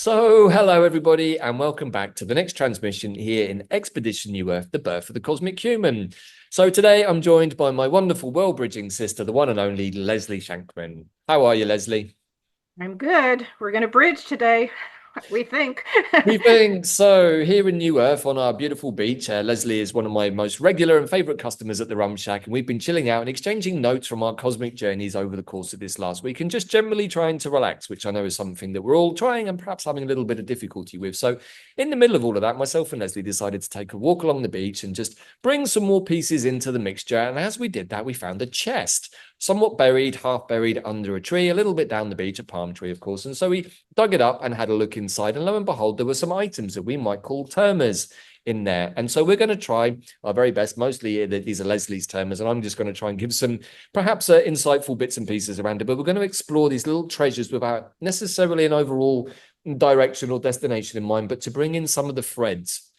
Hello everybody, and welcome back to the next transmission here in Expedition New Earth, the birth of the cosmic human. So today I'm joined by my wonderful world-bridging sister, the one and only Leslie Shankman. How are you, Leslie? I'm good. We're going to bridge today, we think. We think so. Here in New Earth on our beautiful beach, Leslie is one of my most regular and favorite customers at the Rum Shack, and we've been chilling out and exchanging notes from our cosmic journeys over the course of this last week and just generally trying to relax, which I know is something that we're all trying and perhaps having a little bit of difficulty with. So, in the middle of all of that, myself and Leslie decided to take a walk along the beach and just bring some more pieces into the mixture. And as we did that, we found a chest, somewhat buried, half buried under a tree, a little bit down the beach, a palm tree, of course. And so we dug it up and had a look inside. And lo and behold, there were some items that we might call termers in there. And so we're going to try our very best. Mostly these are Leslie's termers, and I'm just going to try and give some perhaps insightful bits and pieces around it. But we're going to explore these little treasures without necessarily an overall direction or destination in mind, but to bring in some of the threads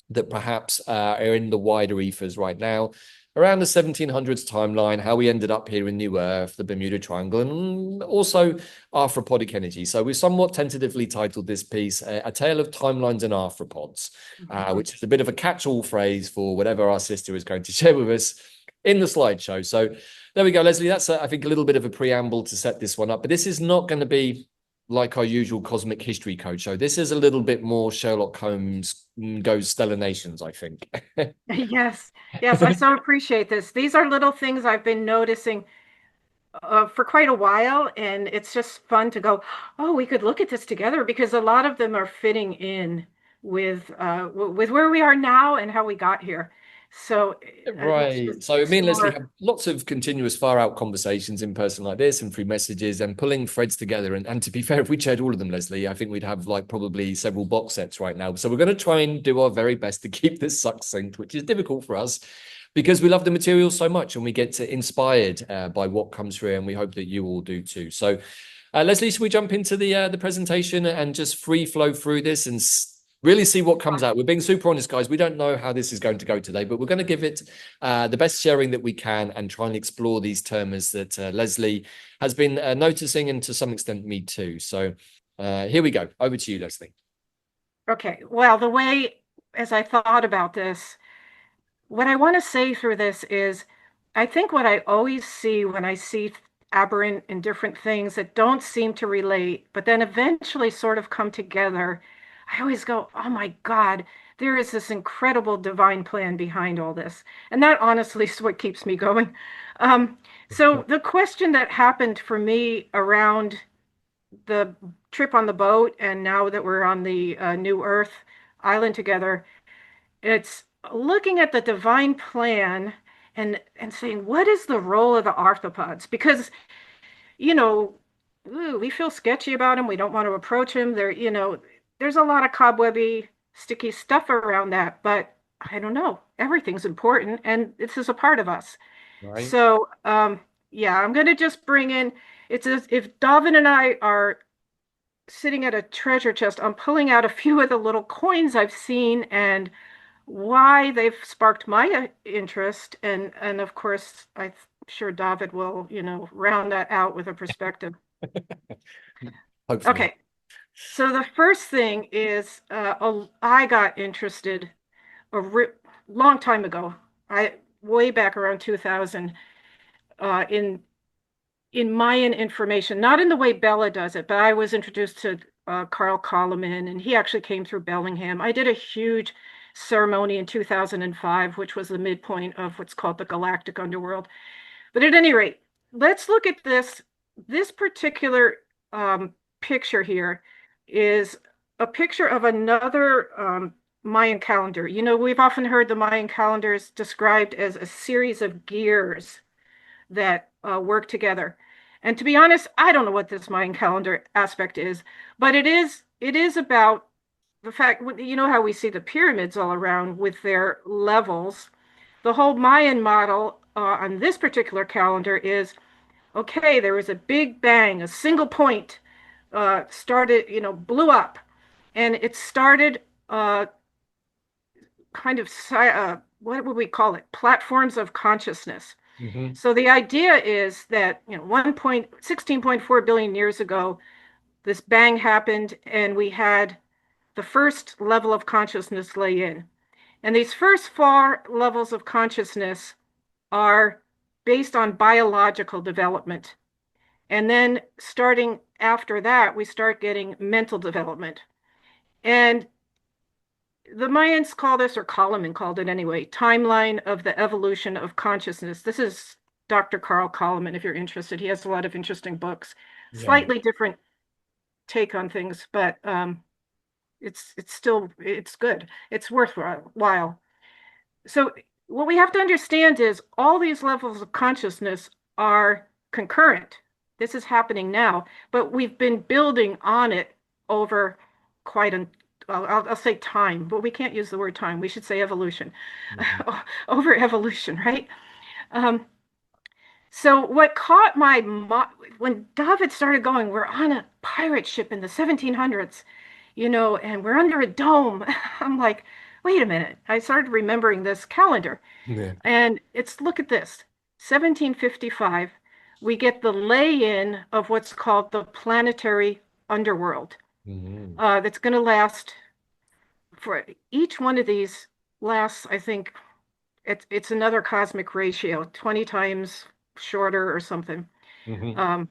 that perhaps are in the wider ethers right now around the 1700s timeline, how we ended up here in New Earth, the Bermuda Triangle, and also arthropodic energy. So we somewhat tentatively titled this piece A Tale of Timelines and Arthropods, which is a bit of a catch-all phrase for whatever our sister is going to share with us in the slideshow. So there we go, Leslie. That's, I think, a little bit of a preamble to set this one up. But this is not going to be like our usual cosmic history code show. This is a little bit more Sherlock Holmes goes stellar nations, I think. Yes, yes, I so appreciate this. These are little things I've been noticing for quite a while, and it's just fun to go, oh, we could look at this together because a lot of them are fitting in with where we are now and how we got here. So let's just Right. So me and Leslie explore. have lots of continuous far out conversations in person like this and through messages and pulling threads together. And to be fair, if we shared all of them, Leslie, I think we'd have like probably several box sets right now. So we're going to try and do our very best to keep this succinct, which is difficult for us because we love the material so much and we get inspired by what comes through, and we hope that you all do too. So Leslie, should we jump into the presentation and just free flow through this and really see what comes out? We're being super honest, guys. We don't know how this is going to go today, but we're going to give it the best sharing that we can and try and explore these terms that Leslie has been noticing, and to some extent me too. So here we go. Over to you, Leslie. Okay, well, the way as I thought about this, what I want to say through this is I think what I always see when I see aberrant and different things that don't seem to relate, but then eventually sort of come together, I always go, oh my God, there is this incredible divine plan behind all this. And that honestly is what keeps me going. So the question that happened for me around the trip on the boat, and now that we're on the New Earth island together, it's looking at the divine plan and saying, what is the role of the arthropods? Because, you know, we feel sketchy about them. We don't want to approach them. There's a lot of cobwebby, sticky stuff around that, but I don't know. Everything's important, and this is a part of us. Right. So, yeah, I'm going to just bring in, it's as if Davin and I are sitting at a treasure chest. I'm pulling out a few of the little coins I've seen and why they've sparked my interest, and of course I'm sure David will round that out with a perspective. Hopefully. Okay, so the first thing is I got interested a long time ago, I way back around 2000, in Mayan information, not in the way Bella does it, but I was introduced to Carl Koloman, and he actually came through Bellingham. I did a huge ceremony in 2005, which was the midpoint of what's called the Galactic Underworld. But at any rate, let's look at this. This particular picture here is a picture of another Mayan calendar. We've often heard the Mayan calendars described as a series of gears that work together. And to be honest, I don't know what this Mayan calendar aspect is, but it is about the fact, how we see the pyramids all around with their levels. The whole Mayan model on this particular calendar is, okay, there was a big bang, a single point started, blew up, and it started kind of, what would we call it? Platforms of consciousness. Mhm. So the idea is that 16.4 billion years ago, this bang happened, and we had the first level of consciousness lay in. And these first four levels of consciousness are based on biological development. And then starting after that, we start getting mental development. And the Mayans call this, or Kalaman called it anyway, timeline of the evolution of consciousness. This is Dr. Carl Kalaman, if you're interested. He has a lot of interesting books, Yeah. slightly different take on things, but it's still it's good. It's worthwhile. So what we have to understand is all these levels of consciousness are concurrent. This is happening now, but we've been building on it over quite an I'll say time, but we can't use the word time. We should say evolution. Mhm. Over evolution, right? Um, so what caught my when David started going, we're on a pirate ship in the 1700s, and we're under a dome. I'm like, wait a minute. I started remembering this calendar, Yeah. and look at this. 1755, we get the lay-in of what's called the planetary underworld. Mhm. That's going to last for each one of these lasts, I think it's another cosmic ratio, 20 times shorter or something. Mhm. Um,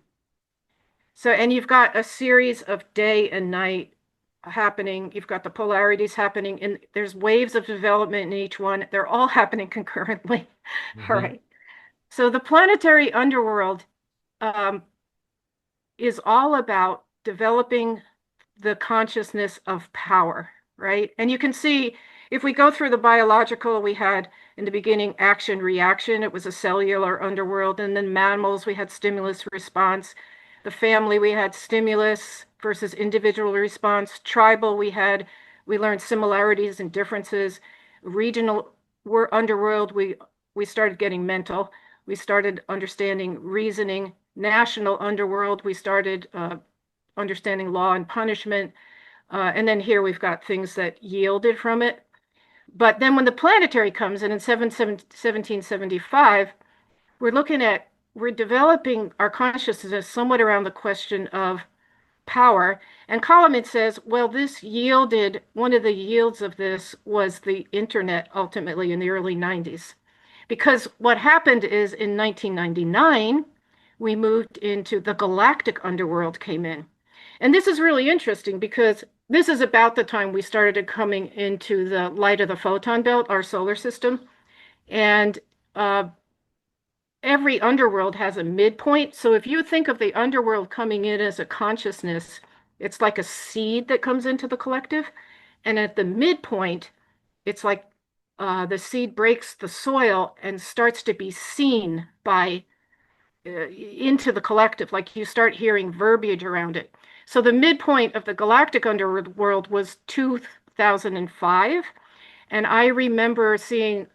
and you've got a series of day and night happening. You've got the polarities happening, and there's waves of development in each one. They're all happening concurrently. All Mhm. right. So the planetary underworld um, is all about developing the consciousness of power, right? And you can see if we go through the biological, we had in the beginning action reaction, it was a cellular underworld, and then mammals, we had stimulus response. The family, we had stimulus versus individual response. Tribal, we learned similarities and differences. Regional underworld, we started getting mental. We started understanding reasoning. National underworld, we started understanding law and punishment. And then here we've got things that yielded from it. But then when the planetary comes in 1775, we're developing our consciousness somewhat around the question of power. And Kalaman says, well, one of the yields of this was the internet ultimately in the early 90s. Because what happened is in 1999, we moved into the galactic underworld came in. And this is really interesting because this is about the time we started coming into the light of the photon belt, our solar system. And uh, every underworld has a midpoint. So if you think of the underworld coming in as a consciousness, it's like a seed that comes into the collective. And at the midpoint, it's like the seed breaks the soil and starts to be seen by into the collective, like you start hearing verbiage around it. So the midpoint of the galactic underworld was 2005, and I remember seeing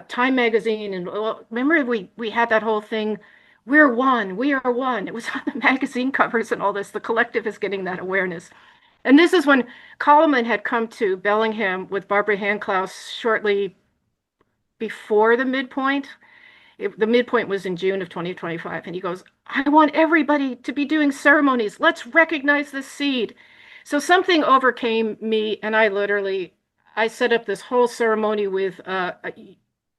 Time magazine, and remember we had that whole thing, we're one, we are one. It was on the magazine covers and all this. The collective is getting that awareness. And this is when Kalaman had come to Bellingham with Barbara Handklaus shortly before the midpoint. The midpoint was in June of 2025. And he goes, I want everybody to be doing ceremonies. Let's recognize this seed. So something overcame me, and I set up this whole ceremony with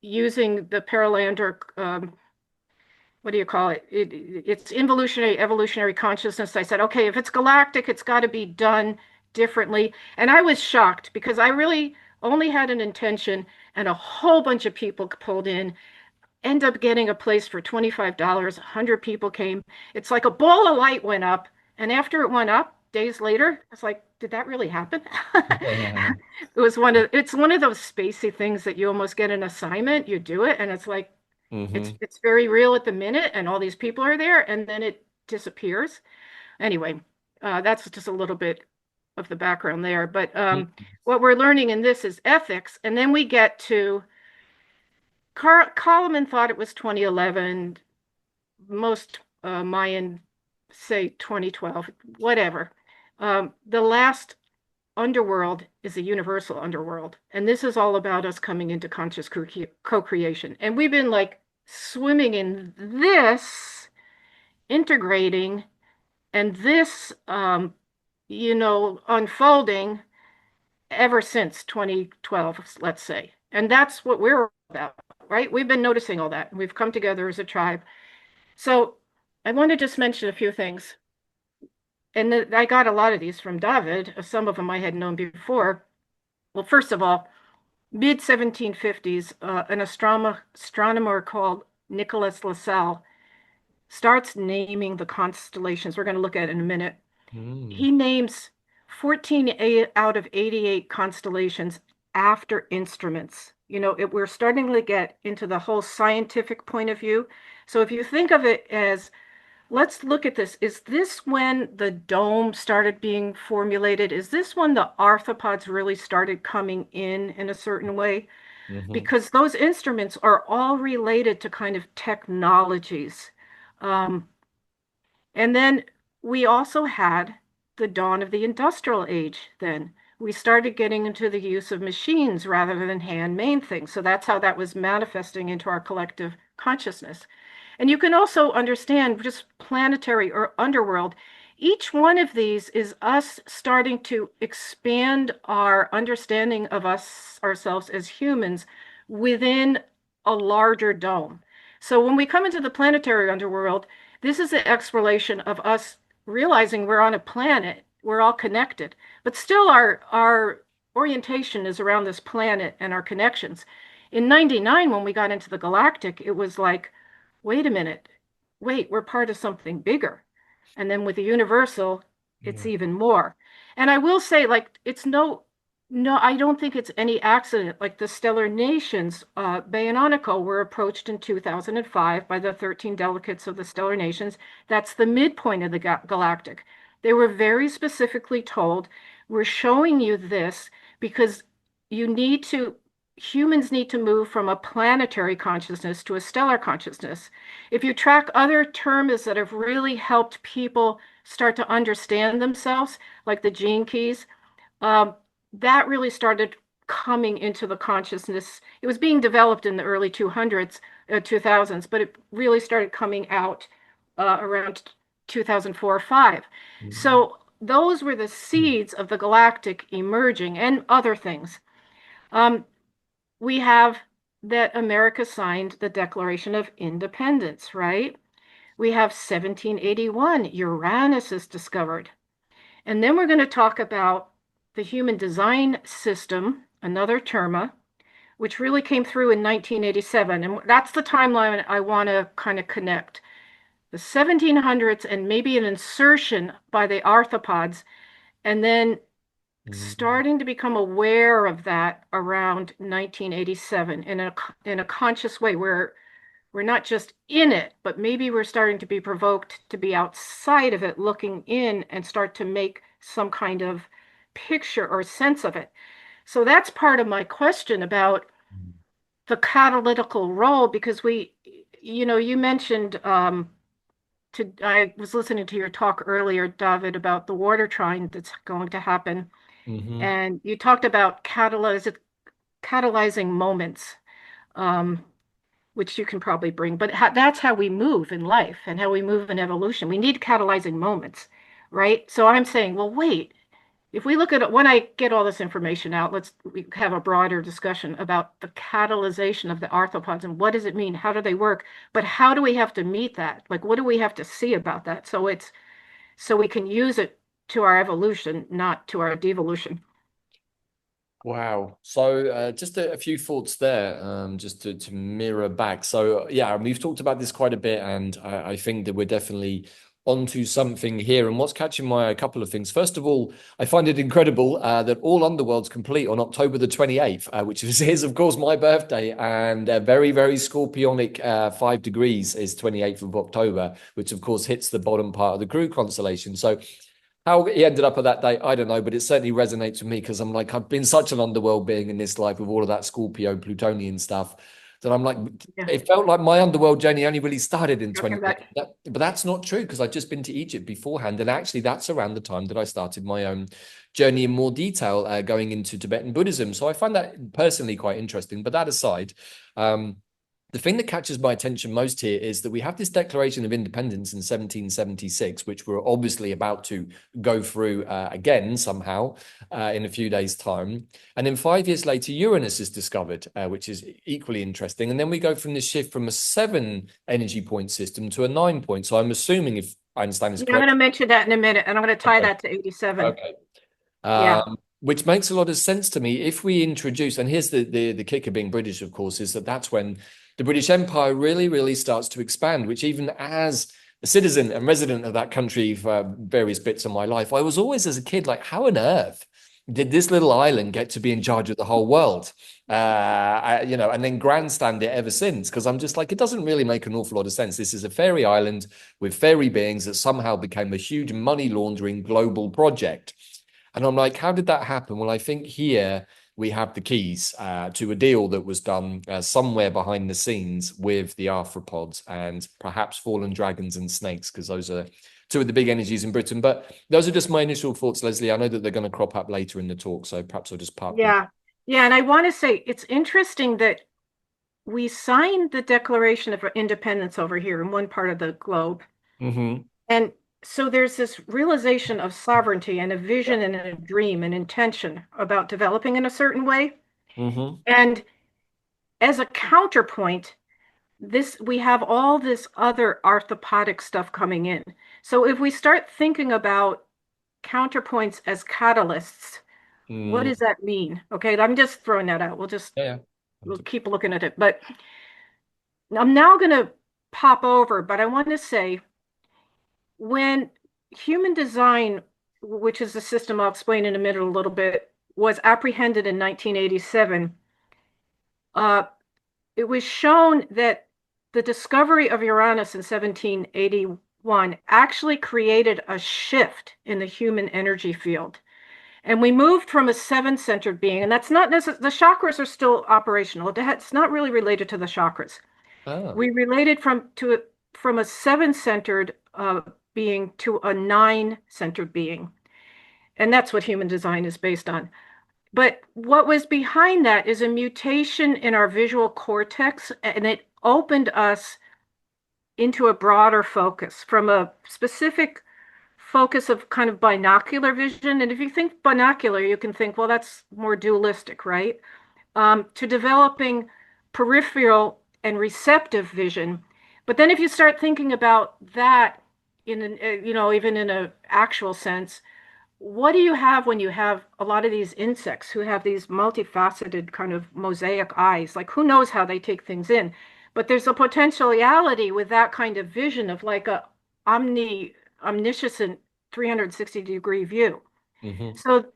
using the Paralander, what do you call it? It's evolutionary consciousness. I said, okay, if it's galactic, it's got to be done differently. And I was shocked because I really only had an intention, and a whole bunch of people pulled in, end up getting a place for $25. 100 people came. It's like a ball of light went up. And after it went up, days later, it's like, did that really happen? It's one of those spacey things that you almost get an assignment, you do it, and it's like, Mhm. it's very real at the minute, and all these people are there, and then it disappears. Anyway, that's just a little bit of the background there. But what we're learning in this is ethics, and then we get to Kalaman thought it was 2011. Most Mayan say 2012, whatever. The last underworld is a universal underworld. And this is all about us coming into conscious co-creation. And we've been like swimming in this, integrating. And this, unfolding ever since 2012, let's say. And that's what we're about, right? We've been noticing all that. We've come together as a tribe. So I want to just mention a few things. And I got a lot of these from David. Some of them I had known before. Well, first of all, mid 1750s, an astronomer called Nicholas Lasalle starts naming the constellations. We're going to look at it in a minute. Mm. He names 14 out of 88 constellations after instruments. We're starting to get into the whole scientific point of view. So if you think of it as, let's look at this. Is this when the dome started being formulated? Is this when the arthropods really started coming in a certain way? Hmm. Because those instruments are all related to kind of technologies. Um, and then we also had the dawn of the industrial age then. We started getting into the use of machines rather than handmade things. So that's how that was manifesting into our collective consciousness. And you can also understand just planetary or underworld. Each one of these is us starting to expand our understanding of us ourselves as humans within a larger dome. So when we come into the planetary underworld, this is an exploration of us realizing we're on a planet, we're all connected, but still our orientation is around this planet and our connections. In 99, when we got into the galactic, it was like, wait a minute, wait, we're part of something bigger. And then with the universal, it's Yeah. even more. And I will say, like, no, I don't think it's any accident. Like the stellar nations, Bayononico were approached in 2005 by the 13 delegates of the stellar nations. That's the midpoint of the galactic. They were very specifically told, we're showing you this because you need to humans need to move from a planetary consciousness to a stellar consciousness. If you track other terms that have really helped people start to understand themselves, like the gene keys, um, that really started coming into the consciousness. It was being developed in the early 2000s, but it really started coming out around 2004 or 5. Mhm. So those were the seeds of the galactic emerging and other things. Um, we have that America signed the Declaration of Independence, right? We have 1781, Uranus is discovered. And then we're going to talk about the human design system, another terma, which really came through in 1987. And that's the timeline I want to kind of connect. The 1700s and maybe an insertion by the arthropods, and then Mhm. starting to become aware of that around 1987 in a conscious way where we're not just in it, but maybe we're starting to be provoked to be outside of it, looking in and start to make some kind of picture or sense of it. So that's part of my question about the catalytical role, because you mentioned, I was listening to your talk earlier, David, about the water trine that's going to happen. Mhm. And you talked about catalyzing moments. Um, which you can probably bring, but that's how we move in life and how we move in evolution. We need catalyzing moments, right? So I'm saying, well, wait, if we look at it, when I get all this information out, we have a broader discussion about the catalyzation of the arthropods and what does it mean? How do they work? But how do we have to meet that? Like, what do we have to see about that? So we can use it to our evolution, not to our devolution. Wow. So just a few thoughts there, just to mirror back. So yeah, we've talked about this quite a bit, and I think that we're definitely onto something here. And what's catching my a couple of things. First of all, I find it incredible that all Underworld's complete on October the 28th, which is of course my birthday, and very, very scorpionic 5 degrees is 28th of October, which of course hits the bottom part of the Crew constellation. So how he ended up at that date, I don't know, but it certainly resonates with me because I'm like, I've been such an underworld being in this life with all of that Scorpio, Plutonian stuff that I'm like, Yeah, it felt like my underworld journey only really started in I'll come back. 20. But that's not true because I'd just been to Egypt beforehand. And actually, that's around the time that I started my own journey in more detail, going into Tibetan Buddhism. So I find that personally quite interesting. But that aside, um, the thing that catches my attention most here is that we have this Declaration of Independence in 1776, which we're obviously about to go through again somehow in a few days' time. And then 5 years later, Uranus is discovered, which is equally interesting. And then we go from this shift from a 7 energy point system to a 9 point. So I'm assuming, if I understand this Yeah, I'm going correctly. to mention that in a minute, and I'm going to tie Okay. that to 87. Okay. Yeah. Which makes a lot of sense to me. If we introduce, and here's the kicker being British, of course, is that that's when the British Empire really, really starts to expand, which even as a citizen and resident of that country for various bits of my life, I was always as a kid like, how on earth did this little island get to be in charge of the whole world? And then grandstand it ever since, because I'm just like, it doesn't really make an awful lot of sense. This is a fairy island with fairy beings that somehow became a huge money laundering global project. And I'm like, how did that happen? Well, I think here we have the keys to a deal that was done somewhere behind the scenes with the arthropods and perhaps fallen dragons and snakes, because those are two of the big energies in Britain. But those are just my initial thoughts, Leslie. I know that they're going to crop up later in the talk, so perhaps I'll just park them. Yeah. Yeah. And I want to say it's interesting that we signed the Declaration of Independence over here in one part of the globe. Mm-hmm. And so there's this realization of sovereignty and a vision and a dream and intention about developing in a certain way. Mm-hmm. And as a counterpoint, this we have all this other arthropodic stuff coming in. So if we start thinking about counterpoints as catalysts, what Mm. does that mean? Okay, I'm just throwing that out. Yeah. We'll keep looking at it. But I'm now going to pop over, but I want to say when human design, which is a system I'll explain in a minute a little bit, was apprehended in 1987, it was shown that the discovery of Uranus in 1781 actually created a shift in the human energy field. And we moved from a seven-centered being, and that's not necessarily, the chakras are still operational. It's not really related to the chakras. Oh. We related from a seven-centered being to a nine-centered being. And that's what human design is based on. But what was behind that is a mutation in our visual cortex, and it opened us into a broader focus from a specific focus of kind of binocular vision. And if you think binocular, you can think, well, that's more dualistic, right? To developing peripheral and receptive vision. But then if you start thinking about that in an, even in an actual sense, what do you have when you have a lot of these insects who have these multifaceted kind of mosaic eyes? Like, who knows how they take things in? But there's a potentiality with that kind of vision of like a omniscient 360-degree view. Mm-hmm. So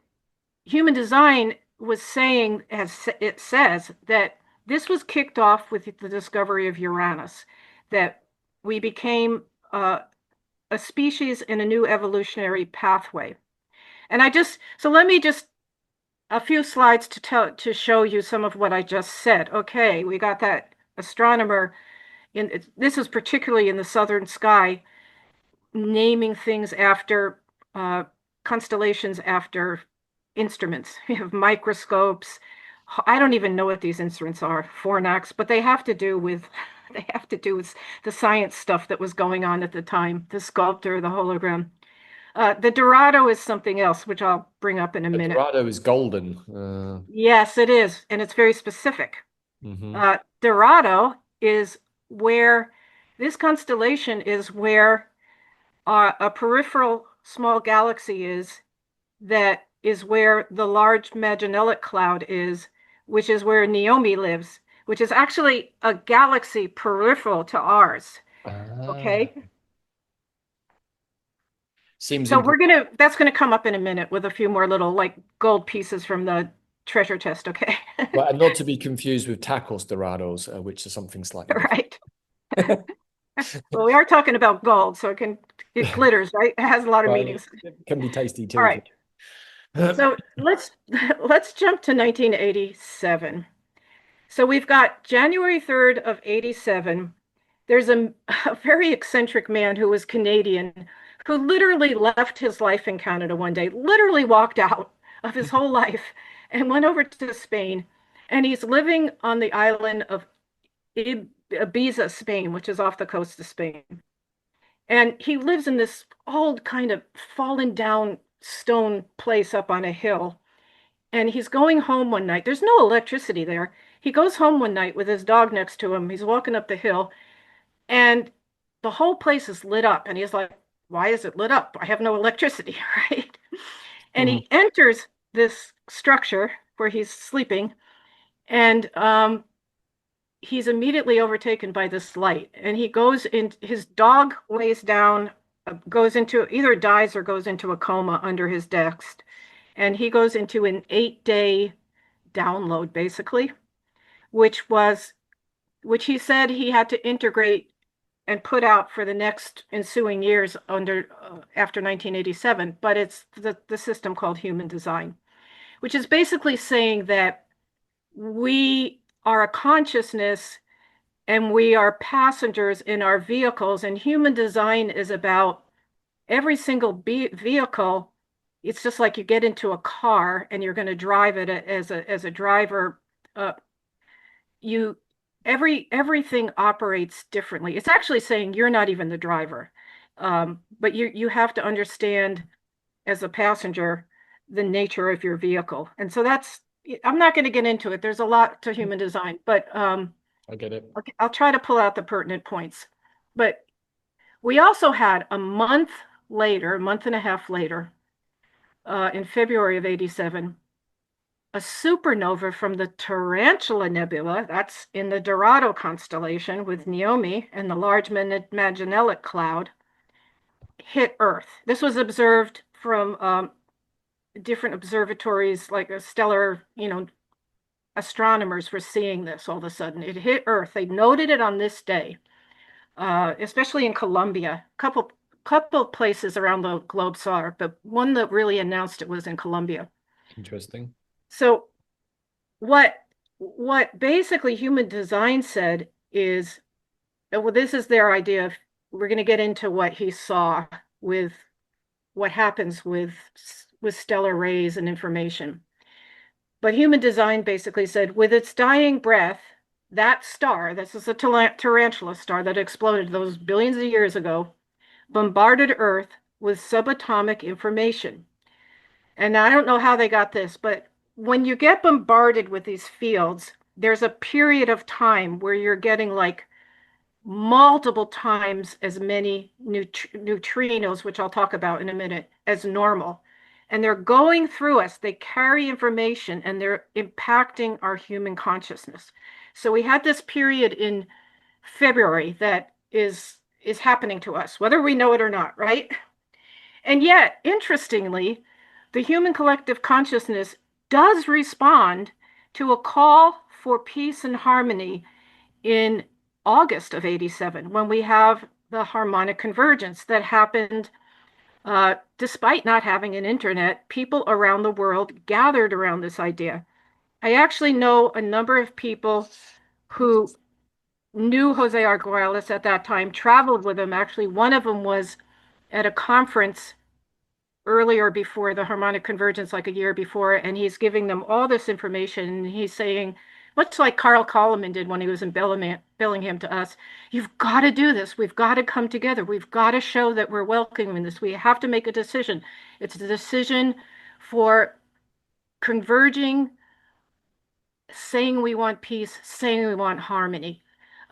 human design was saying, as it says, that this was kicked off with the discovery of Uranus, that we became a species in a new evolutionary pathway. And let me just a few slides to show you some of what I just said. Okay, we got that astronomer this is particularly in the southern sky, naming things after constellations after instruments. We have microscopes. I don't even know what these instruments are, fornax, but they have to do with the science stuff that was going on at the time, the sculptor, the hologram. The Dorado is something else, which I'll bring up in a The minute. Dorado is golden. Yes, it is, and it's very specific. Mm-hmm. Dorado is where this constellation is where a peripheral small galaxy is, that is where the large Magellanic Cloud is, which is where Naomi lives, which is actually a galaxy peripheral to ours. Okay. Seems So important. that's gonna come up in a minute with a few more little like gold pieces from the treasure chest, okay? Well, and not to be confused with tacos dorados, which is something slightly Right. different. Well, we are talking about gold, so it glitters, right? It has a lot of Well, meanings. it can be tasty All too. right. So let's jump to 1987. So we've got January 3rd of 87. There's a very eccentric man who was Canadian who literally left his life in Canada one day, literally walked out of his whole life and went over to Spain. And he's living on the island of Ibiza, Spain, which is off the coast of Spain. And he lives in this old kind of fallen down stone place up on a hill. And he's going home one night. There's no electricity there. He goes home one night with his dog next to him. He's walking up the hill, and the whole place is lit up. And he's like, why is it lit up? I have no electricity, right? And Mhm. he enters this structure where he's sleeping, and he's immediately overtaken by this light. And he goes in, his dog lays down, goes into either dies or goes into a coma under his desk. And he goes into an 8-day download, basically, which was which he said he had to integrate and put out for the next ensuing years under after 1987. But it's the system called human design, which is basically saying that we are a consciousness and we are passengers in our vehicles, and human design is about every single vehicle. It's just like you get into a car and you're going to drive it as a driver. uh, you everything operates differently. It's actually saying you're not even the driver, but you have to understand as a passenger the nature of your vehicle. And so that's I'm not going to get into it. There's a lot to human design, but I get it. okay, I'll try to pull out the pertinent points. But we also had a month and a half later, in February of 87, a supernova from the Tarantula Nebula, that's in the Dorado constellation with Naomi and the Large Magellanic Cloud, hit Earth. This was observed from different observatories, like a stellar, astronomers were seeing this all of a sudden. It hit Earth. They noted it on this day, especially in Colombia. Couple places around the globe saw it, but one that really announced it was in Colombia. Interesting. So what what basically human design said is, well, this is their idea of, we're going to get into what he saw with what happens with stellar rays and information. But human design basically said, with its dying breath, that star, this is a tarantula star that exploded those billions of years ago, bombarded Earth with subatomic information. And I don't know how they got this, but when you get bombarded with these fields, there's a period of time where you're getting like multiple times as many neutrinos, which I'll talk about in a minute, as normal. And they're going through us. They carry information and they're impacting our human consciousness. So we had this period in February that is happening to us, whether we know it or not, right? And yet, interestingly, the human collective consciousness does respond to a call for peace and harmony in August of 87, when we have the harmonic convergence that happened despite not having an internet. People around the world gathered around this idea. I actually know a number of people who knew Jose Arguelles at that time, traveled with him. Actually, one of them was at a conference earlier before the harmonic convergence, like a year before, and he's giving them all this information. And he's saying, much like Carl Koloman did when he was in Bellingham to us, you've got to do this. We've got to come together. We've got to show that we're welcoming this. We have to make a decision. It's a decision for converging, saying we want peace, saying we want harmony.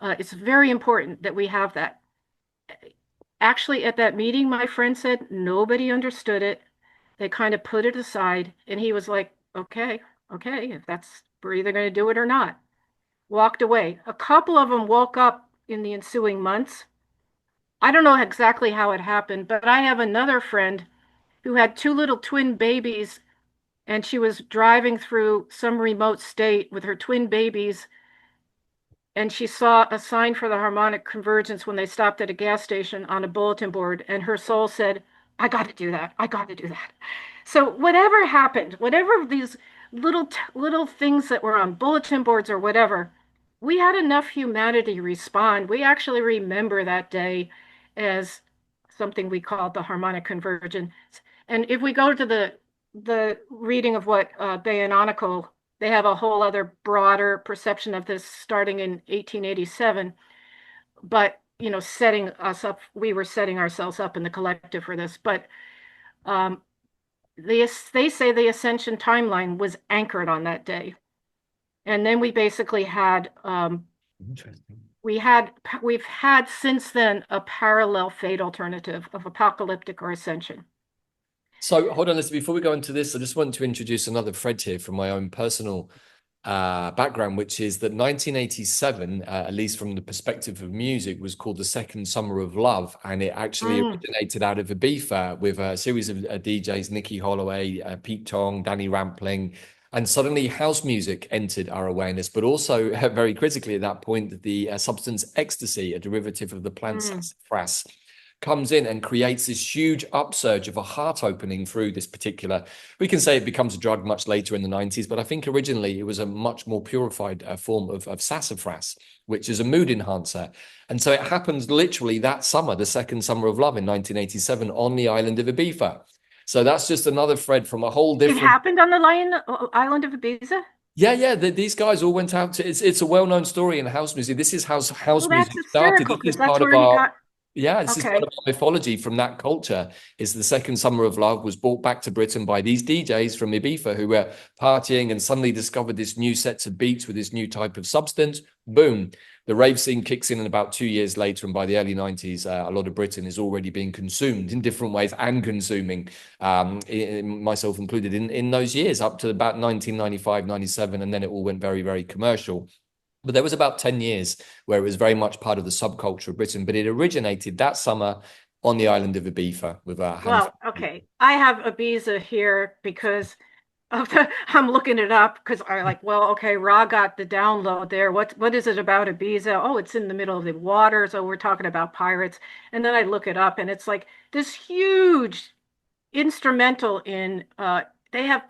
It's very important that we have that. Actually, at that meeting, my friend said nobody understood it. They kind of put it aside, and he was like, okay, okay, if that's, we're either going to do it or not. Walked away. A couple of them woke up in the ensuing months. I don't know exactly how it happened, but I have another friend who had two little twin babies, and she was driving through some remote state with her twin babies, and she saw a sign for the harmonic convergence when they stopped at a gas station on a bulletin board, and her soul said, I got to do that. I got to do that. So whatever happened, whatever these little things that were on bulletin boards or whatever, we had enough humanity respond. We actually remember that day as something we called the harmonic convergence. And if we go to the reading of what Bayanical, they have a whole other broader perception of this starting in 1887. but setting us up, we were setting ourselves up in the collective for this. But um, they say the Ascension timeline was anchored on that day. And then we basically had Interesting. we've had since then a parallel fate alternative of apocalyptic or ascension. So hold on, listen, before we go into this, I just want to introduce another thread here from my own personal background, which is that 1987, at least from the perspective of music, was called the Second Summer of Love, and it actually Mm, originated out of Ibiza with a series of DJs, Nicky Holloway, Pete Tong, Danny Rampling, and suddenly house music entered our awareness, but also very critically at that point, the substance ecstasy, a derivative of the plant mm. sassafras, comes in and creates this huge upsurge of a heart opening through this particular. We can say it becomes a drug much later in the 90s, but I think originally it was a much more purified form of sassafras, which is a mood enhancer. And so it happens literally that summer, the second summer of love in 1987 on the island of Ibiza. So that's just another thread from a whole It different. happened on the Lion Island of Ibiza. Yeah, yeah. These guys all went out to. It's a well-known story in house music. This is how house Well, that's music started. hysterical This is because that's part of where he our. got. Yeah, this is part Okay. of our mythology from that culture. Is the second summer of love was brought back to Britain by these DJs from Ibiza who were partying and suddenly discovered this new sets of beats with this new type of substance. Boom. The rave scene kicks in about 2 years later, and by the early 90s, a lot of Britain is already being consumed in different ways and consuming, myself included, in those years up to about 1995, 97, and then it all went very, very commercial. But there was about 10 years where it was very much part of the subculture of Britain, but it originated that summer on the island of Ibiza with a handful Well, of people. okay. I have Ibiza here because I'm looking it up because I like, well, okay, Ra got the download there. What is it about Ibiza? Oh, it's in the middle of the water, so we're talking about pirates. And then I look it up and it's like this huge instrumental in they have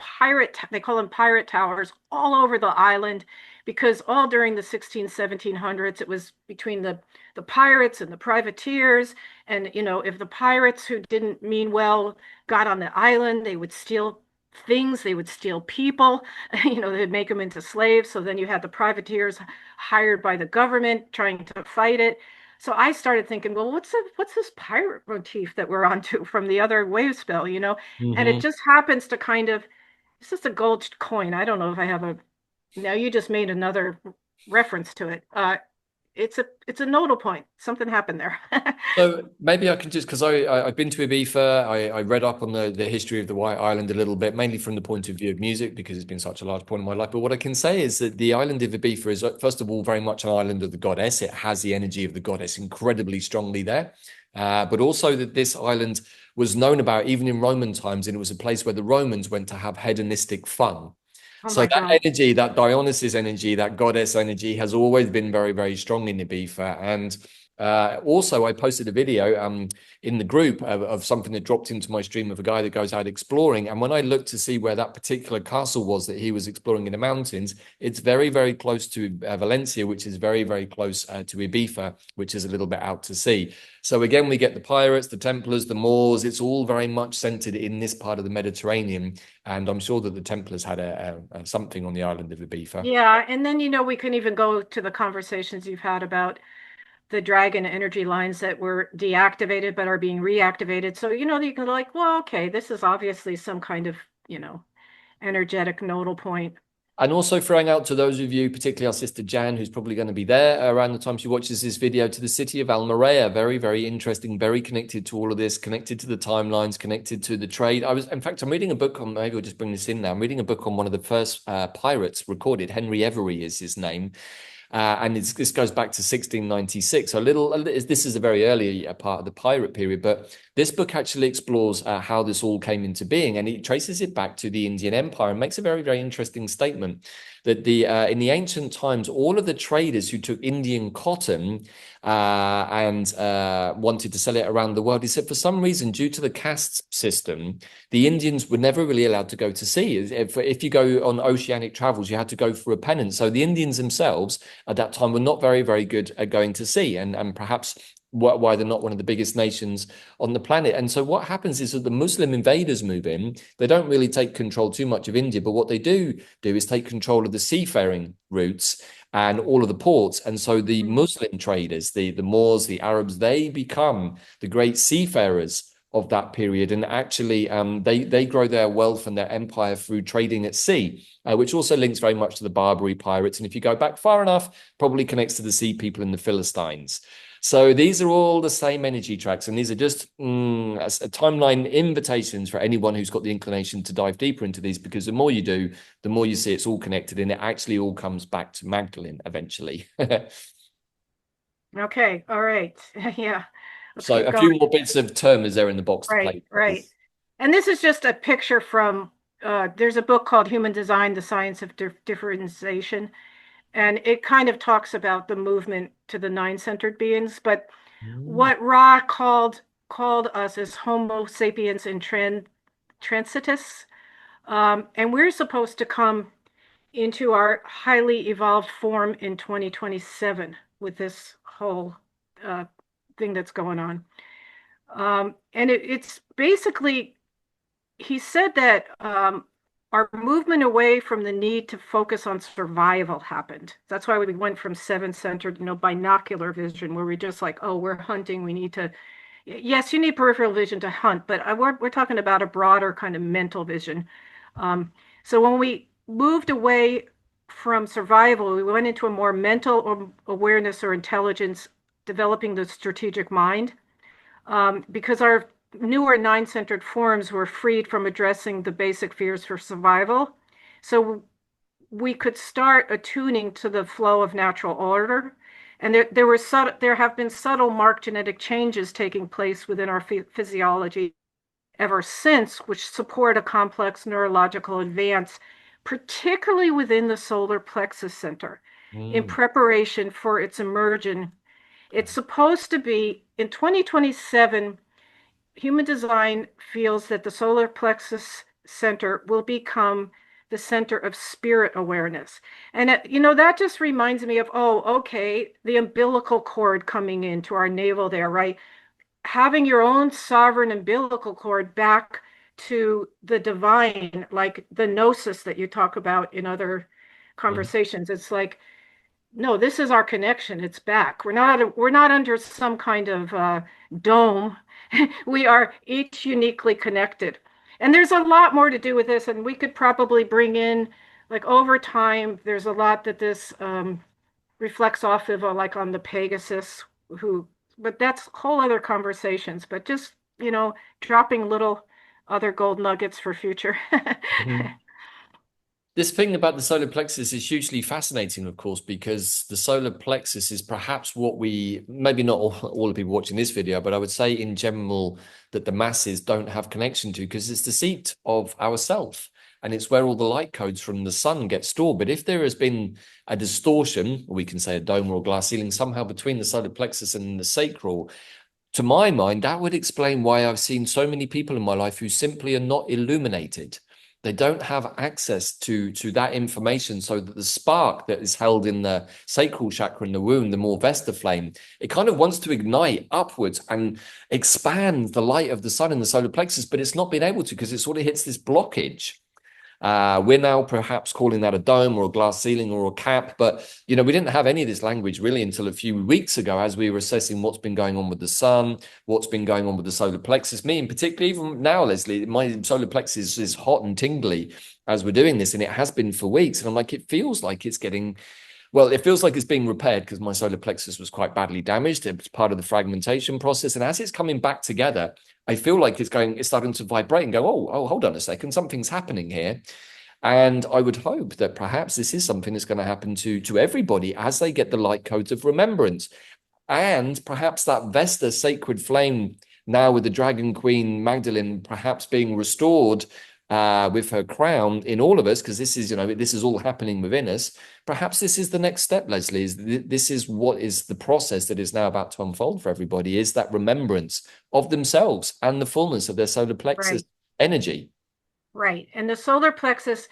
they call them pirate towers all over the island because all during the 1700s it was between the pirates and the privateers, and if the pirates who didn't mean well got on the island, they would steal things, they would steal people, they'd make them into slaves. So then you had the privateers hired by the government trying to fight it. So I started thinking, well, what's this pirate motif that we're onto from the other wave spell, And it Mhm. just happens to kind of, it's just a gold coin. I don't know if I have a, now you just made another reference to it. It's a nodal point. Something happened there. So maybe I can just because I've been to Ibiza, I read up on the history of the White Island a little bit, mainly from the point of view of music because it's been such a large point of my life. But what I can say is that the island of Ibiza is first of all very much an island of the goddess. It has the energy of the goddess incredibly strongly there, but also that this island was known about even in Roman times, and it was a place where the Romans went to have hedonistic fun. Oh So my that God. energy, that Dionysus energy, that goddess energy has always been very, very strong in Ibiza. And also, I posted a video in the group of something that dropped into my stream of a guy that goes out exploring. And when I looked to see where that particular castle was that he was exploring in the mountains, it's very, very close to Valencia, which is very, very close to Ibiza, which is a little bit out to sea. So again, we get the pirates, the Templars, the Moors. It's all very much centered in this part of the Mediterranean. And I'm sure that the Templars had a something on the island of Ibiza. Yeah, and then we can even go to the conversations you've had about the dragon energy lines that were deactivated but are being reactivated. So, you can like, well, okay, this is obviously some kind of, energetic nodal point. And also throwing out to those of you, particularly our sister Jan, who's probably going to be there around the time she watches this video, to the city of Almeria. Very, very interesting, very connected to all of this, connected to the timelines, connected to the trade. In fact, I'm reading a book on, maybe I'll just bring this in now. I'm reading a book on one of the first pirates recorded. Henry Every is his name. And this goes back to 1696. So this is a very early part of the pirate period, but this book actually explores how this all came into being, and it traces it back to the Indian Empire and makes a very, very interesting statement that in the ancient times, all of the traders who took Indian cotton and wanted to sell it around the world, he said for some reason, due to the caste system, the Indians were never really allowed to go to sea. If you go on oceanic travels, you had to go for a penance. So the Indians themselves at that time were not very, very good at going to sea. And perhaps why they're not one of the biggest nations on the planet. And so what happens is that the Muslim invaders move in. They don't really take control too much of India, but what they do is take control of the seafaring routes and all of the ports. And so the Muslim traders, the Moors, the Arabs, they become the great seafarers of that period, and actually they grow their wealth and their empire through trading at sea, which also links very much to the Barbary pirates. And if you go back far enough, probably connects to the sea people and the Philistines. So these are all the same energy tracks, and these are just a timeline invitations for anyone who's got the inclination to dive deeper into these, because the more you do, the more you see it's all connected, and it actually all comes back to Magdalene eventually. Okay, all right. Yeah, let's So keep a going. few more bits of term is there in the box to Right, play right. with. And this is just a picture from, there's a book called Human Design, The Science of Differentiation. And it kind of talks about the movement to the nine-centered beings. But Mm. what Ra called us is Homo sapiens in transitus. And we're supposed to come into our highly evolved form in 2027 with this whole uh, thing that's going on. And it's basically, he said that our movement away from the need to focus on survival happened. That's why we went from seven-centered, binocular vision, where we're just like, oh, we're hunting. We need to, yes, you need peripheral vision to hunt, but we're talking about a broader kind of mental vision. Um, so when we moved away from survival, we went into a more mental awareness or intelligence, developing the strategic mind, because our newer nine-centered forms were freed from addressing the basic fears for survival. So we could start attuning to the flow of natural order. And there have been subtle marked genetic changes taking place within our physiology ever since, which support a complex neurological advance, particularly within the solar plexus center, in Mm. preparation for its emergence. It's supposed to be in 2027. Human design feels that the solar plexus center will become the center of spirit awareness. And that just reminds me of, oh, okay, the umbilical cord coming into our navel there, right? Having your own sovereign umbilical cord back to the divine, like the gnosis that you talk about in other Mhm. conversations. It's like, no, this is our connection. It's back. We're not under some kind of dome. We are each uniquely connected. And there's a lot more to do with this, and we could probably bring in, like, over time, there's a lot that this reflects off of, like on the Pegasus, who, but that's whole other conversations. But just, dropping little other gold nuggets for future. Mhm. This thing about the solar plexus is hugely fascinating, of course, because the solar plexus is perhaps what we, maybe not all the people watching this video, but I would say in general that the masses don't have connection to, because it's the seat of ourself, and it's where all the light codes from the sun get stored. But if there has been a distortion, or we can say a dome or a glass ceiling, somehow between the solar plexus and the sacral, to my mind, that would explain why I've seen so many people in my life who simply are not illuminated. They don't have access to that information, so that the spark that is held in the sacral chakra in the womb, the more Vesta flame, it kind of wants to ignite upwards and expand the light of the sun in the solar plexus, but it's not been able to, because it sort of hits this blockage. We're now perhaps calling that a dome or a glass ceiling or a cap, but we didn't have any of this language really until a few weeks ago, as we were assessing what's been going on with the sun, what's been going on with the solar plexus. Me in particular, even now, Leslie, my solar plexus is hot and tingly as we're doing this, and it has been for weeks. And I'm like, it feels like it's getting, well, it feels like it's being repaired, because my solar plexus was quite badly damaged. It's part of the fragmentation process. And as it's coming back together, I feel like it's starting to vibrate and go, oh, hold on a second, something's happening here. And I would hope that perhaps this is something that's going to happen to everybody as they get the light codes of remembrance. And perhaps that Vesta sacred flame, now with the Dragon Queen Magdalene perhaps being restored with her crown in all of us, because this is all happening within us. Perhaps this is the next step, Leslie. This is what is the process that is now about to unfold for everybody, is that remembrance of themselves and the fullness of their solar plexus Right, energy. right. And the solar plexus,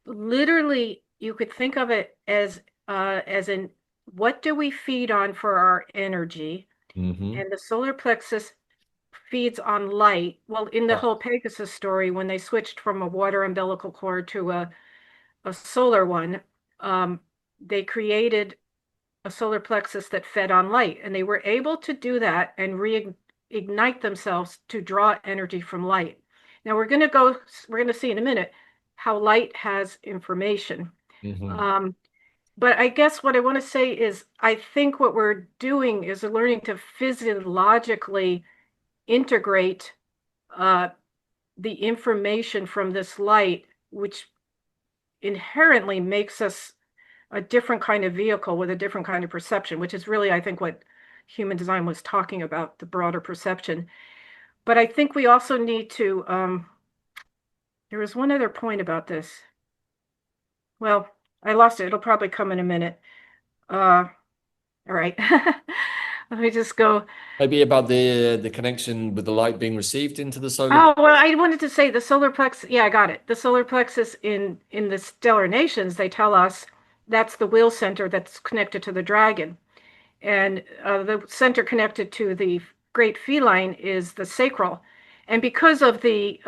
literally, you could think of it as in, what do we feed on for our energy? Hmm. And the solar plexus feeds on light. Well, in the Yeah. whole Pegasus story, when they switched from a water umbilical cord to a solar one, um, they created a solar plexus that fed on light. And they were able to do that and reignite themselves to draw energy from light. Now we're going to see in a minute how light has information. Hmm. Um, but I guess what I want to say is I think what we're doing is learning to physiologically integrate uh, the information from this light, which inherently makes us a different kind of vehicle with a different kind of perception, which is really, I think, what human design was talking about, the broader perception. But I think we also need to, there was one other point about this. Well, I lost it. It'll probably come in a minute. All right. Let me just go. Maybe about the connection with the light being received into the solar. Oh, well, I wanted to say the solar plexus. Yeah, I got it. The solar plexus in the stellar nations, they tell us that's the will center that's connected to the dragon. And the center connected to the great feline is the sacral. And because of the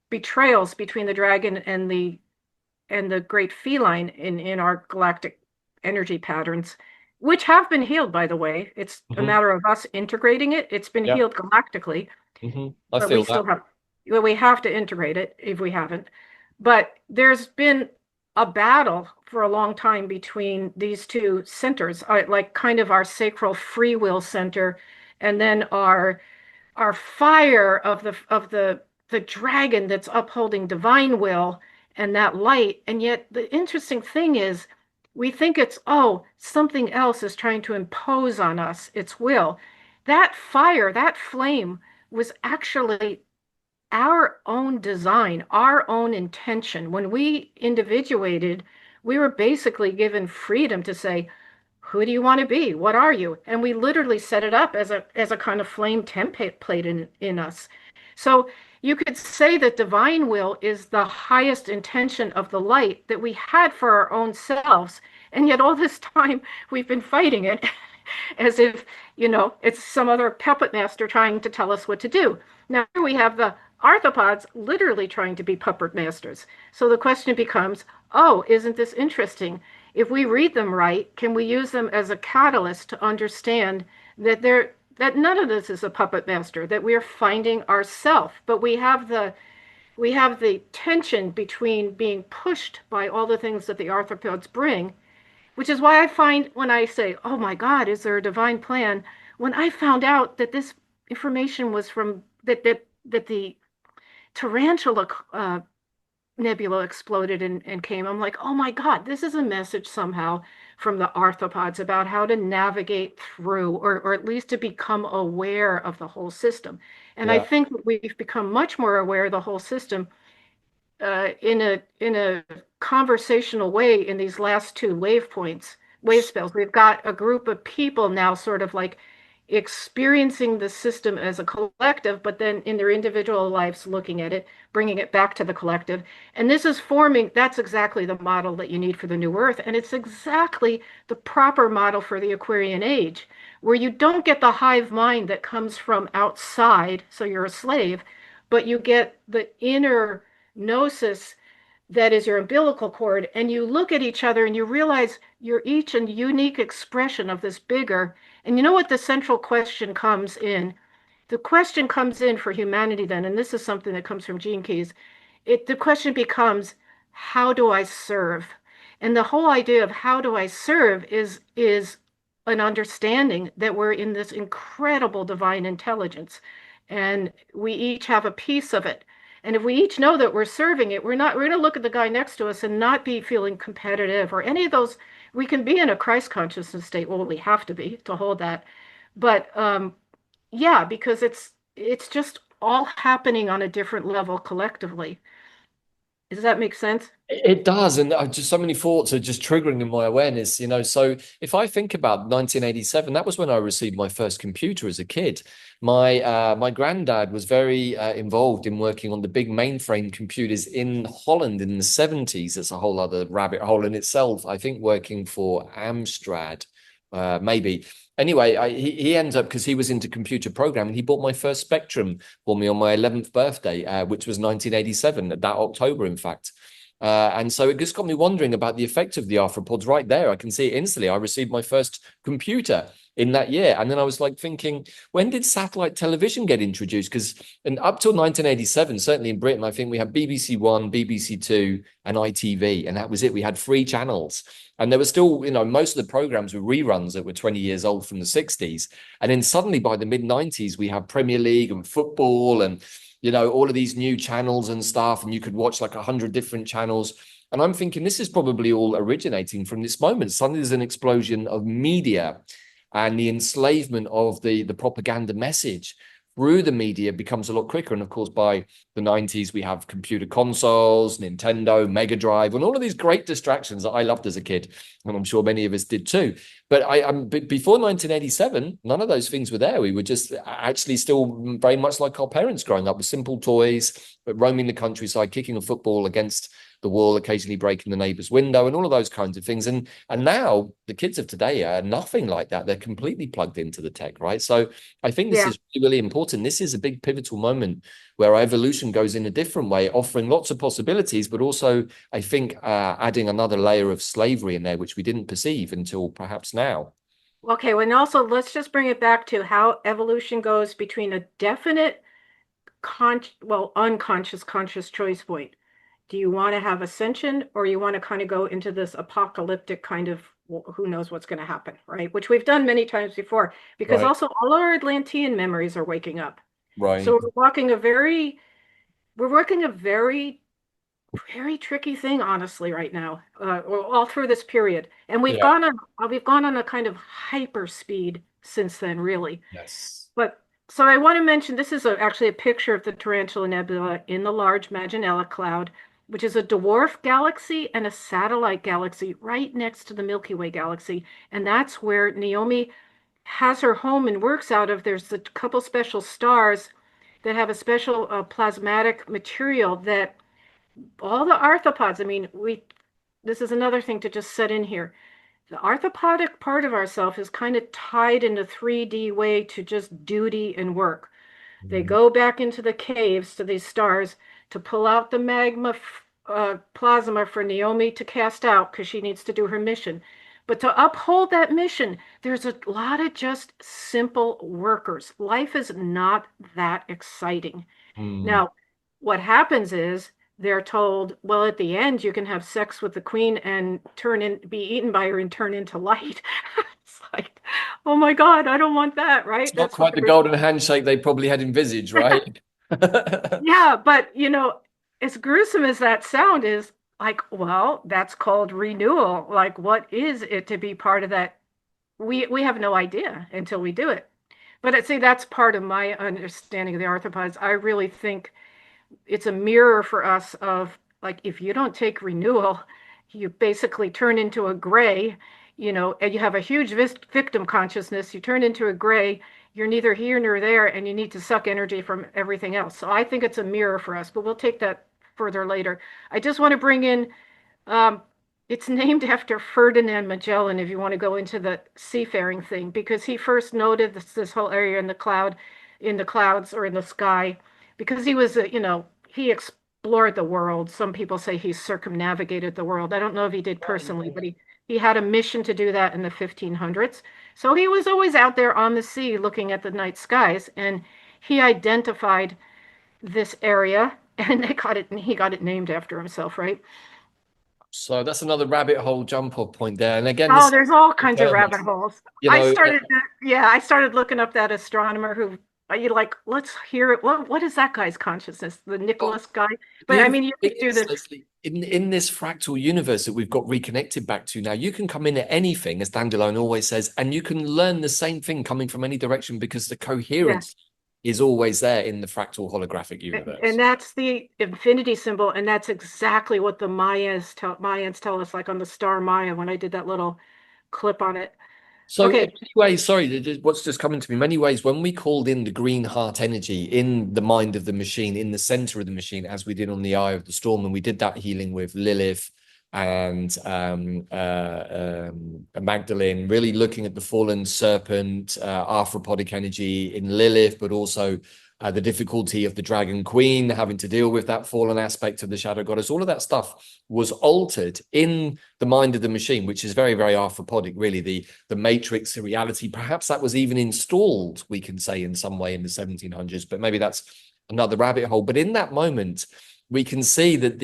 betrayals between the dragon and the great feline in our galactic energy patterns, which have been healed, by the way. It's a Hmm. matter of us integrating it. It's been Yeah. healed galactically, I but we feel still that. have, well, we have to integrate it if we haven't. But there's been a battle for a long time between these two centers, like kind of our sacral free will center, and then our fire of the dragon that's upholding divine will and that light. And yet the interesting thing is we think it's, oh, something else is trying to impose on us its will. That fire, that flame was actually our own design, our own intention. When we individuated, we were basically given freedom to say, who do you want to be? What are you? And we literally set it up as a kind of flame template in us. So you could say that divine will is the highest intention of the light that we had for our own selves. And yet all this time we've been fighting it as if, it's some other puppet master trying to tell us what to do. Now we have the arthropods literally trying to be puppet masters. So the question becomes, oh, isn't this interesting? If we read them right, can we use them as a catalyst to understand that none of this is a puppet master, that we're finding ourself, but we have the tension between being pushed by all the things that the arthropods bring, which is why I find when I say, "Oh my God, is there a divine plan?" When I found out that this information was from that the tarantula nebula exploded and came. I'm like, oh my God, this is a message somehow from the arthropods about how to navigate through or at least to become aware of the whole system. And I Yeah. think that we've become much more aware of the whole system in a conversational way in these last two wave spells. We've got a group of people now sort of like experiencing the system as a collective, but then in their individual lives looking at it, bringing it back to the collective. And this is forming, that's exactly the model that you need for the new earth. And it's exactly the proper model for the Aquarian age, where you don't get the hive mind that comes from outside, so you're a slave, but you get the inner gnosis that is your umbilical cord, and you look at each other and you realize you're each a unique expression of this bigger. And you know what the central question comes in? The question comes in for humanity then, and this is something that comes from Gene Keys. The question becomes, how do I serve? And the whole idea of how do I serve is an understanding that we're in this incredible divine intelligence, and we each have a piece of it. And if we each know that we're serving it, we're going to look at the guy next to us and not be feeling competitive or any of those. We can be in a Christ consciousness state. Well, we have to be to hold that. But yeah, because it's just all happening on a different level collectively. Does that make sense? It does, and just so many thoughts are just triggering in my awareness, So if I think about 1987, that was when I received my first computer as a kid. My granddad was very involved in working on the big mainframe computers in Holland in the 70s. It's a whole other rabbit hole in itself. I think working for Amstrad, Maybe. Anyway, he ends up, because he was into computer programming, he bought my first Spectrum for me on my 11th birthday, which was 1987, that October, in fact. And so it just got me wondering about the effect of the arthropods right there. I can see it instantly. I received my first computer in that year. And then I was like thinking, when did satellite television get introduced? Because and up till 1987, certainly in Britain, I think we had BBC One, BBC Two, and ITV, and that was it. We had 3 channels. And there were still, most of the programs were reruns that were 20 years old from the 60s. And then suddenly by the mid 90s, we have Premier League and football and, all of these new channels and stuff. And you could watch like 100 different channels. And I'm thinking this is probably all originating from this moment. Suddenly there's an explosion of media, and the enslavement of the propaganda message through the media becomes a lot quicker. And of course, by the 90s, we have computer consoles, Nintendo, Mega Drive, and all of these great distractions that I loved as a kid. And I'm sure many of us did too. But before 1987, none of those things were there. We were just actually still very much like our parents growing up with simple toys, roaming the countryside, kicking a football against the wall, occasionally breaking the neighbor's window, and all of those kinds of things. And now the kids of today are nothing like that. They're completely plugged into the tech, right? So I think this is really, really important. This is a big pivotal moment where our evolution goes in a different way, offering lots of possibilities, but also, I think, adding another layer of slavery in there, which we didn't perceive until perhaps now. Okay, well, and also let's just bring it back to how evolution goes between a definite unconscious conscious choice point. Do you want to have ascension, or you want to kind of go into this apocalyptic kind of, well, who knows what's going to happen, right? Which we've done many times before, because also all our Atlantean memories are waking up. Right. So we're working a very, very tricky thing, honestly, right now, all through this period. And we've gone on a kind of hyper speed since then, really. Yes. But so I want to mention, this is actually a picture of the Tarantula Nebula in the Large Magellan Cloud, which is a dwarf galaxy and a satellite galaxy right next to the Milky Way galaxy. And that's where Naomi has her home and works out of. There's a couple special stars that have a special plasmatic material that all the arthropods, this is another thing to just set in here. The arthropodic part of ourself is kind of tied in a 3D way to just duty and work. They go back into the caves to these stars to pull out the magma plasma for Naomi to cast out, because she needs to do her mission. But to uphold that mission, there's a lot of just simple workers. Life is not that exciting. Now, what happens is they're told, well, at the end, you can have sex with the queen and be eaten by her and turn into light. It's like, oh my God, I don't want that, right? It's not quite the golden handshake they probably had envisaged, right? Yeah, but as gruesome as that sound is, like, well, that's called renewal. Like, what is it to be part of that? We have no idea until we do it. But I'd say that's part of my understanding of the arthropods. I really think it's a mirror for us of, like, if you don't take renewal, you basically turn into a gray, and you have a huge victim consciousness. You turn into a gray, you're neither here nor there, and you need to suck energy from everything else. So I think it's a mirror for us, but we'll take that further later. I just want to bring in, it's named after Ferdinand Magellan, if you want to go into the seafaring thing, because he first noted this whole area in the clouds or in the sky, because he was, he explored the world. Some people say he circumnavigated the world. I don't know if he did personally, but he had a mission to do that in the 1500s. So he was always out there on the sea looking at the night skies, and he identified this area, and he got it named after himself, right? So that's another rabbit hole jump off point there. And again, there's all kinds of rabbit holes. I started looking up that astronomer who, you like, let's hear it. What is that guy's consciousness? The Nicholas guy? But you can do this. Leslie, in this fractal universe that we've got reconnected back to now, you can come in at anything, as Dandelion always says, and you can learn the same thing coming from any direction, because the coherence is always there in the fractal holographic universe. And that's the infinity symbol, and that's exactly what the Mayans tell us, like on the star Maya, when I did that little clip on it. So in many ways, sorry, what's just coming to me, many ways, when we called in the green heart energy in the mind of the machine, in the center of the machine, as we did on the Eye of the Storm, and we did that healing with Lilith, and Magdalene, really looking at the fallen serpent, arthropodic energy in Lilith, but also the difficulty of the Dragon Queen having to deal with that fallen aspect of the Shadow Goddess. All of that stuff was altered in the mind of the machine, which is very, very arthropodic, really. The matrix, the reality, perhaps that was even installed, we can say, in some way in the 1700s, but maybe that's another rabbit hole. But in that moment, we can see that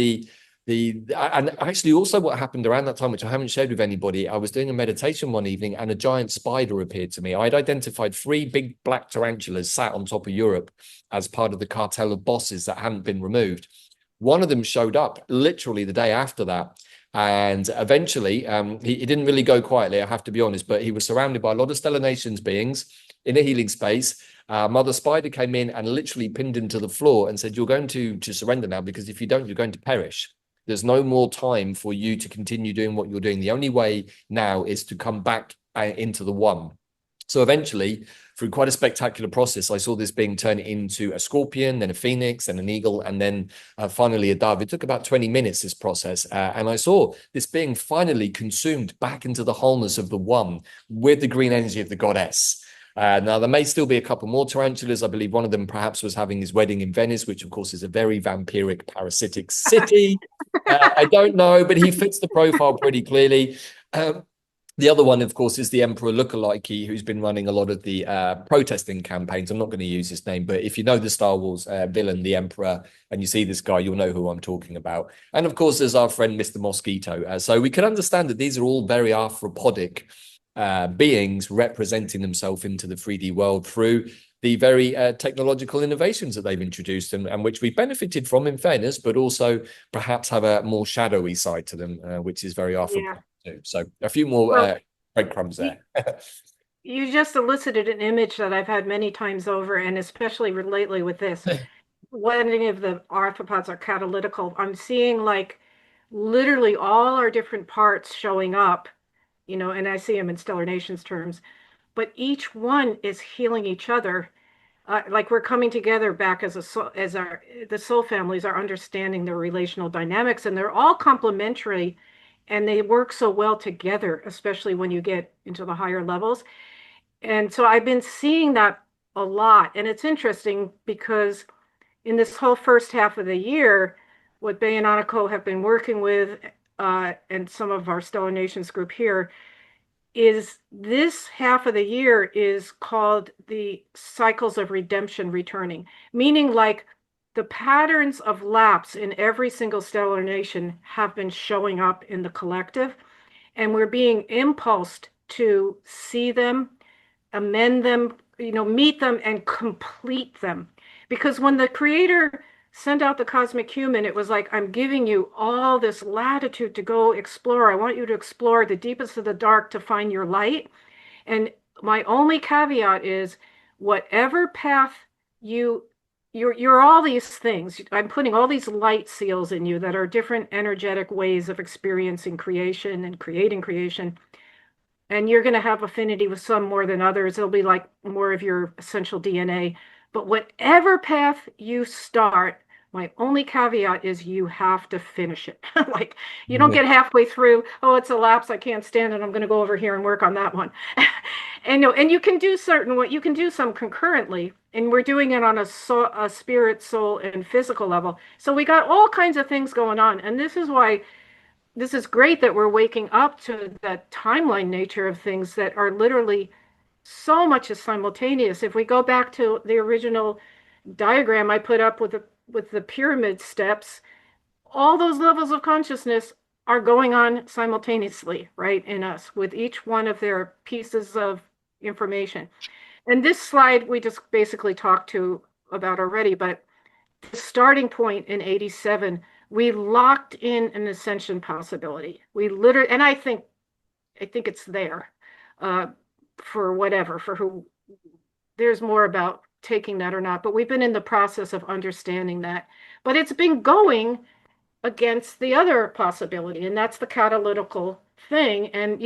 and actually also what happened around that time, which I haven't shared with anybody, I was doing a meditation one evening and a giant spider appeared to me. I'd identified 3 big black tarantulas sat on top of Europe as part of the cartel of bosses that hadn't been removed. One of them showed up literally the day after that. And eventually, he didn't really go quietly, I have to be honest, but he was surrounded by a lot of Stellar Nations beings in a healing space. Mother Spider came in and literally pinned him to the floor and said, "You're going to surrender now, because if you don't, you're going to perish. There's no more time for you to continue doing what you're doing. The only way now is to come back into the one." So eventually, through quite a spectacular process, I saw this being turned into a scorpion, then a phoenix, then an eagle, and then finally a dove. It took about 20 minutes, this process. And I saw this being finally consumed back into the wholeness of the one with the green energy of the goddess. Now, there may still be a couple more tarantulas. I believe one of them perhaps was having his wedding in Venice, which, of course, is a very vampiric, parasitic city. I don't know, but he fits the profile pretty clearly. The other one, of course, is the Emperor lookalike, who's been running a lot of the protesting campaigns. I'm not going to use his name, but if you know the Star Wars villain, the Emperor, and you see this guy, you'll know who I'm talking about. And of course, there's our friend Mr. Mosquito. So we can understand that these are all very arthropodic beings representing themselves into the 3D world through the very technological innovations that they've introduced, and which we benefited from, in fairness, but also perhaps have a more shadowy side to them, which is very arthropodic too. So a few more breadcrumbs there. You just elicited an image that I've had many times over, and especially lately with this. When any of the arthropods are catalytical, I'm seeing like literally all our different parts showing up, and I see them in Stellar Nations terms, but each one is healing each other. Like we're coming together back as the soul families are understanding their relational dynamics, and they're all complementary, and they work so well together, especially when you get into the higher levels. And so I've been seeing that a lot. And it's interesting because in this whole first half of the year, what Bay and Anako have been working with, and some of our Stellar Nations group here, is this half of the year is called the cycles of redemption returning, meaning like the patterns of lapse in every single stellar nation have been showing up in the collective, and we're being impulsed to see them, amend them, meet them and complete them. Because when the creator sent out the cosmic human, it was like, I'm giving you all this latitude to go explore. I want you to explore the deepest of the dark to find your light. And my only caveat is whatever path you're all these things. I'm putting all these light seals in you that are different energetic ways of experiencing creation and creating creation. And you're going to have affinity with some more than others. It'll be like more of your essential DNA. But whatever path you start, my only caveat is you have to finish it. Like you don't get halfway through, oh, it's a lapse, I can't stand it, I'm going to go over here and work on that one. And you can do you can do some concurrently, and we're doing it on a spirit, soul, and physical level. So we got all kinds of things going on, and this is why this is great that we're waking up to that timeline nature of things that are literally so much as simultaneous. If we go back to the original diagram I put up with the pyramid steps, all those levels of consciousness are going on simultaneously, right, in us, with each one of their pieces of information. And this slide we just basically talked about already, but the starting point in 87, we locked in an ascension possibility. We literally, and I think it's there for whatever, for who, there's more about taking that or not, but we've been in the process of understanding that. But it's been going against the other possibility, and that's the catalytical thing. And,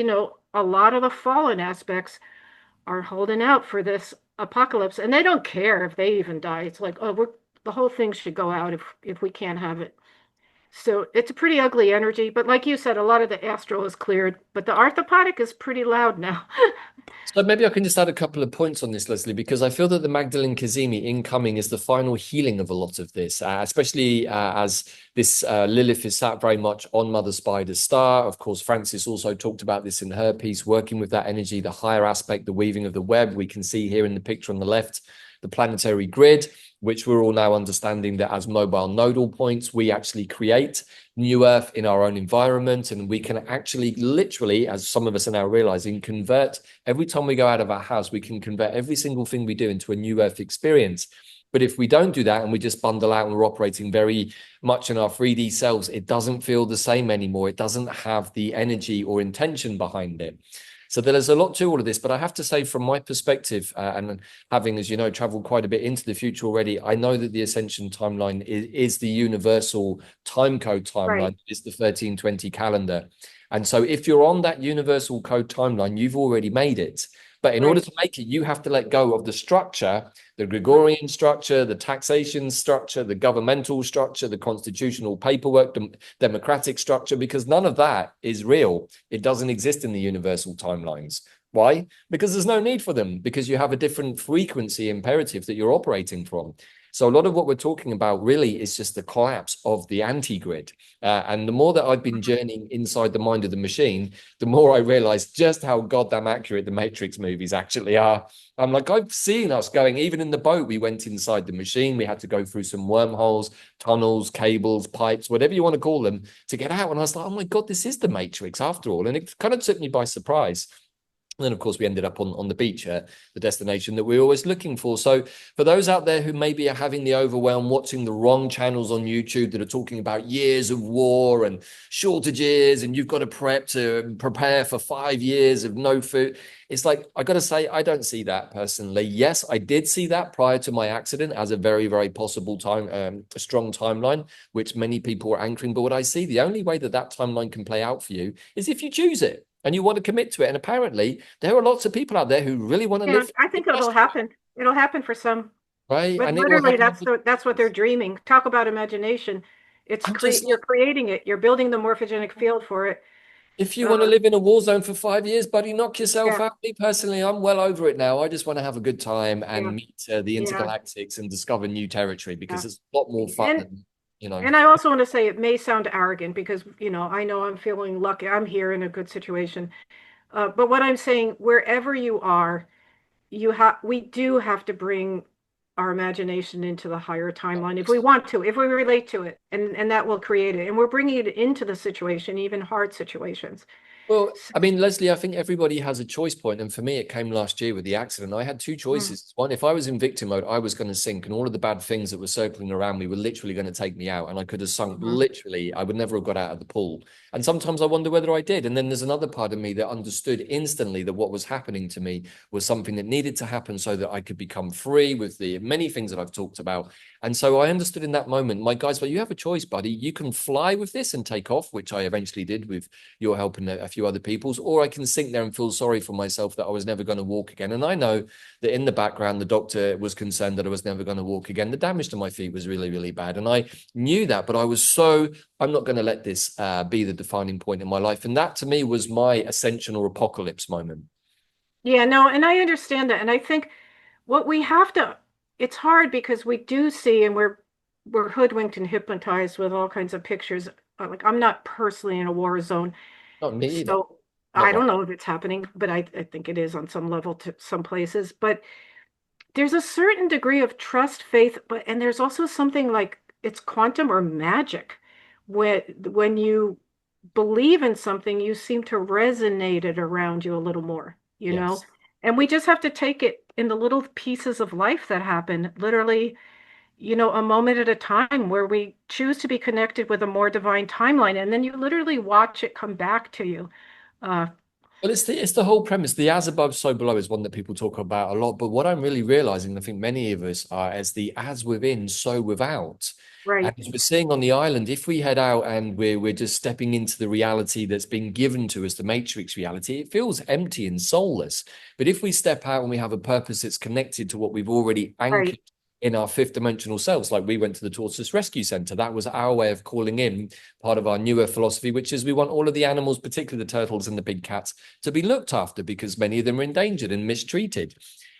a lot of the fallen aspects are holding out for this apocalypse, and they don't care if they even die. It's like, oh, the whole thing should go out if we can't have it. So it's a pretty ugly energy, but like you said, a lot of the astral is cleared, but the orthopodic is pretty loud now. So maybe I can just add a couple of points on this, Leslie, because I feel that the Magdalene Kazemi incoming is the final healing of a lot of this, especially as this Lilith is sat very much on Mother Spider's star. Of course, Frances also talked about this in her piece, working with that energy, the higher aspect, the weaving of the web. We can see here in the picture on the left, the planetary grid, which we're all now understanding that as mobile nodal points, we actually create new Earth in our own environment. And we can actually literally, as some of us are now realizing, convert every time we go out of our house, we can convert every single thing we do into a new Earth experience. But if we don't do that and we just bundle out and we're operating very much in our 3D selves, it doesn't feel the same anymore. It doesn't have the energy or intention behind it. So there's a lot to all of this, but I have to say from my perspective, and having, as you know, traveled quite a bit into the future already, I know that the Ascension timeline is the universal time code timeline. Right, It's the 1320 calendar. And so if you're on that universal code timeline, you've already made it. But in order right. to make it, you have to let go of the structure, the Gregorian structure, the taxation structure, the governmental structure, the constitutional paperwork, the democratic structure, because none of that is real. It doesn't exist in the universal timelines. Why? Because there's no need for them, because you have a different frequency imperative that you're operating from. So a lot of what we're talking about really is just the collapse of the anti-grid. And the more that I've been journeying inside the mind of the machine, the more I realize just how goddamn accurate the Matrix movies actually are. I'm like, I've seen us going, even in the boat, we went inside the machine. We had to go through some wormholes, tunnels, cables, pipes, whatever you want to call them, to get out. And I was like, oh my God, this is the Matrix after all. And it kind of took me by surprise. And then, of course, we ended up on the beach, the destination that we were always looking for. So for those out there who maybe are having the overwhelm, watching the wrong channels on YouTube that are talking about years of war and shortages, and you've got to prepare for 5 years of no food. It's like, I got to say, I don't see that personally. Yes, I did see that prior to my accident as a very, very possible a strong timeline, which many people are anchoring. But what I see, the only way that that timeline can play out for you is if you choose it and you want to commit to it. And apparently, there are lots of people out there who really want to Yeah, live I think it'll happen. It'll happen for some. right, But and it will literally, happen. that's what they're dreaming. Talk about imagination. I'm just You're like, creating it. You're building the morphogenic field for it. if you want to Uh, live in a war zone for 5 years, buddy, knock yourself yeah, out. Me personally, I'm well over it now. I just want to have a good time yeah, and meet the yeah, intergalactics and discover new territory yeah. because it's a lot more fun And than, you know. and I also want to say it may sound arrogant because I know I'm feeling lucky. I'm here in a good situation. But what I'm saying, wherever you are, we do have to bring our imagination into the higher timeline if we want to, if we relate to it, and that will create it. And we're bringing it into the situation, even hard situations. Well, So, I mean, Leslie, I think everybody has a choice point, and for me, it came last year with the accident. I had two mm, choices. One, if I was in victim mode, I was going to sink, and all of the bad things that were circling around me were literally going to take me out, and I could have sunk mhm. literally. I would never have got out of the pool. And sometimes I wonder whether I did. And then there's another part of me that understood instantly that what was happening to me was something that needed to happen so that I could become free with the many things that I've talked about. And so I understood in that moment, my guys, well, you have a choice, buddy. You can fly with this and take off, which I eventually did with your help and a few other people's, or I can sink there and feel sorry for myself that I was never going to walk again. And I know that in the background, the doctor was concerned that I was never going to walk again. The damage to my feet was really, really bad. And I knew that, but I'm not going to let this be the defining point in my life. And that to me was my ascension or apocalypse moment. Yeah, no, and I understand that. And I think what we have to, it's hard because we do see and we're hoodwinked and hypnotized with all kinds of pictures. Like I'm not personally in a war zone. Not me either. So Not I right. don't know if it's happening, but I think it is on some level to some places. But there's a certain degree of trust, faith, and there's also something like it's quantum or magic. When you believe in something, you seem to resonate it around you a little more, you know? Yes. And we just have to take it in the little pieces of life that happen, literally, a moment at a time where we choose to be connected with a more divine timeline. And then you literally watch it come back to you. Uh, Well, it's the whole premise. The as above, so below is one that people talk about a lot. But what I'm really realizing, I think many of us are, as the as within, so without. And right, as we're seeing on the island, if we head out and we're just stepping into the reality that's been given to us, the matrix reality, it feels empty and soulless. But if we step out and we have a purpose that's connected to what we've already right, anchored in our fifth dimensional selves. Like we went to the Tortoise Rescue Center. That was our way of calling in part of our newer philosophy, which is we want all of the animals, particularly the turtles and the big cats, to be looked after because many of them are endangered and mistreated.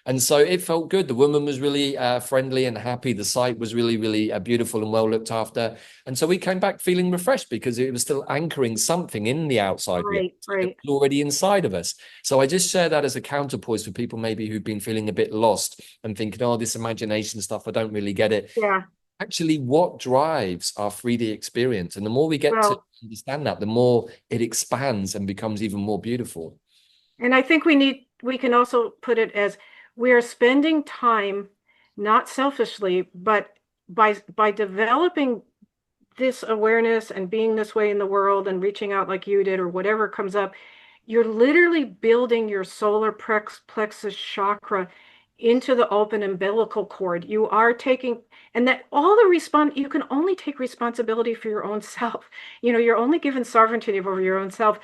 And so it felt good. The woman was really friendly and happy. The site was really, really beautiful and well looked after. And so we came back feeling refreshed because it was still anchoring something in the outside reality Right, that right. was already inside of us. So I just share that as a counterpoise for people maybe who've been feeling a bit lost and thinking, oh, this imagination stuff, I don't really get it. Yeah. Actually, what drives our 3D experience? And the more we get to Well, understand that, the more it expands and becomes even more beautiful. and I think we can also put it as we are spending time, not selfishly, but by developing this awareness and being this way in the world and reaching out like you did or whatever comes up, you're literally building your solar plexus chakra into the open umbilical cord. You are taking, and that all the you can only take responsibility for your own self. You're only given sovereignty over your own self.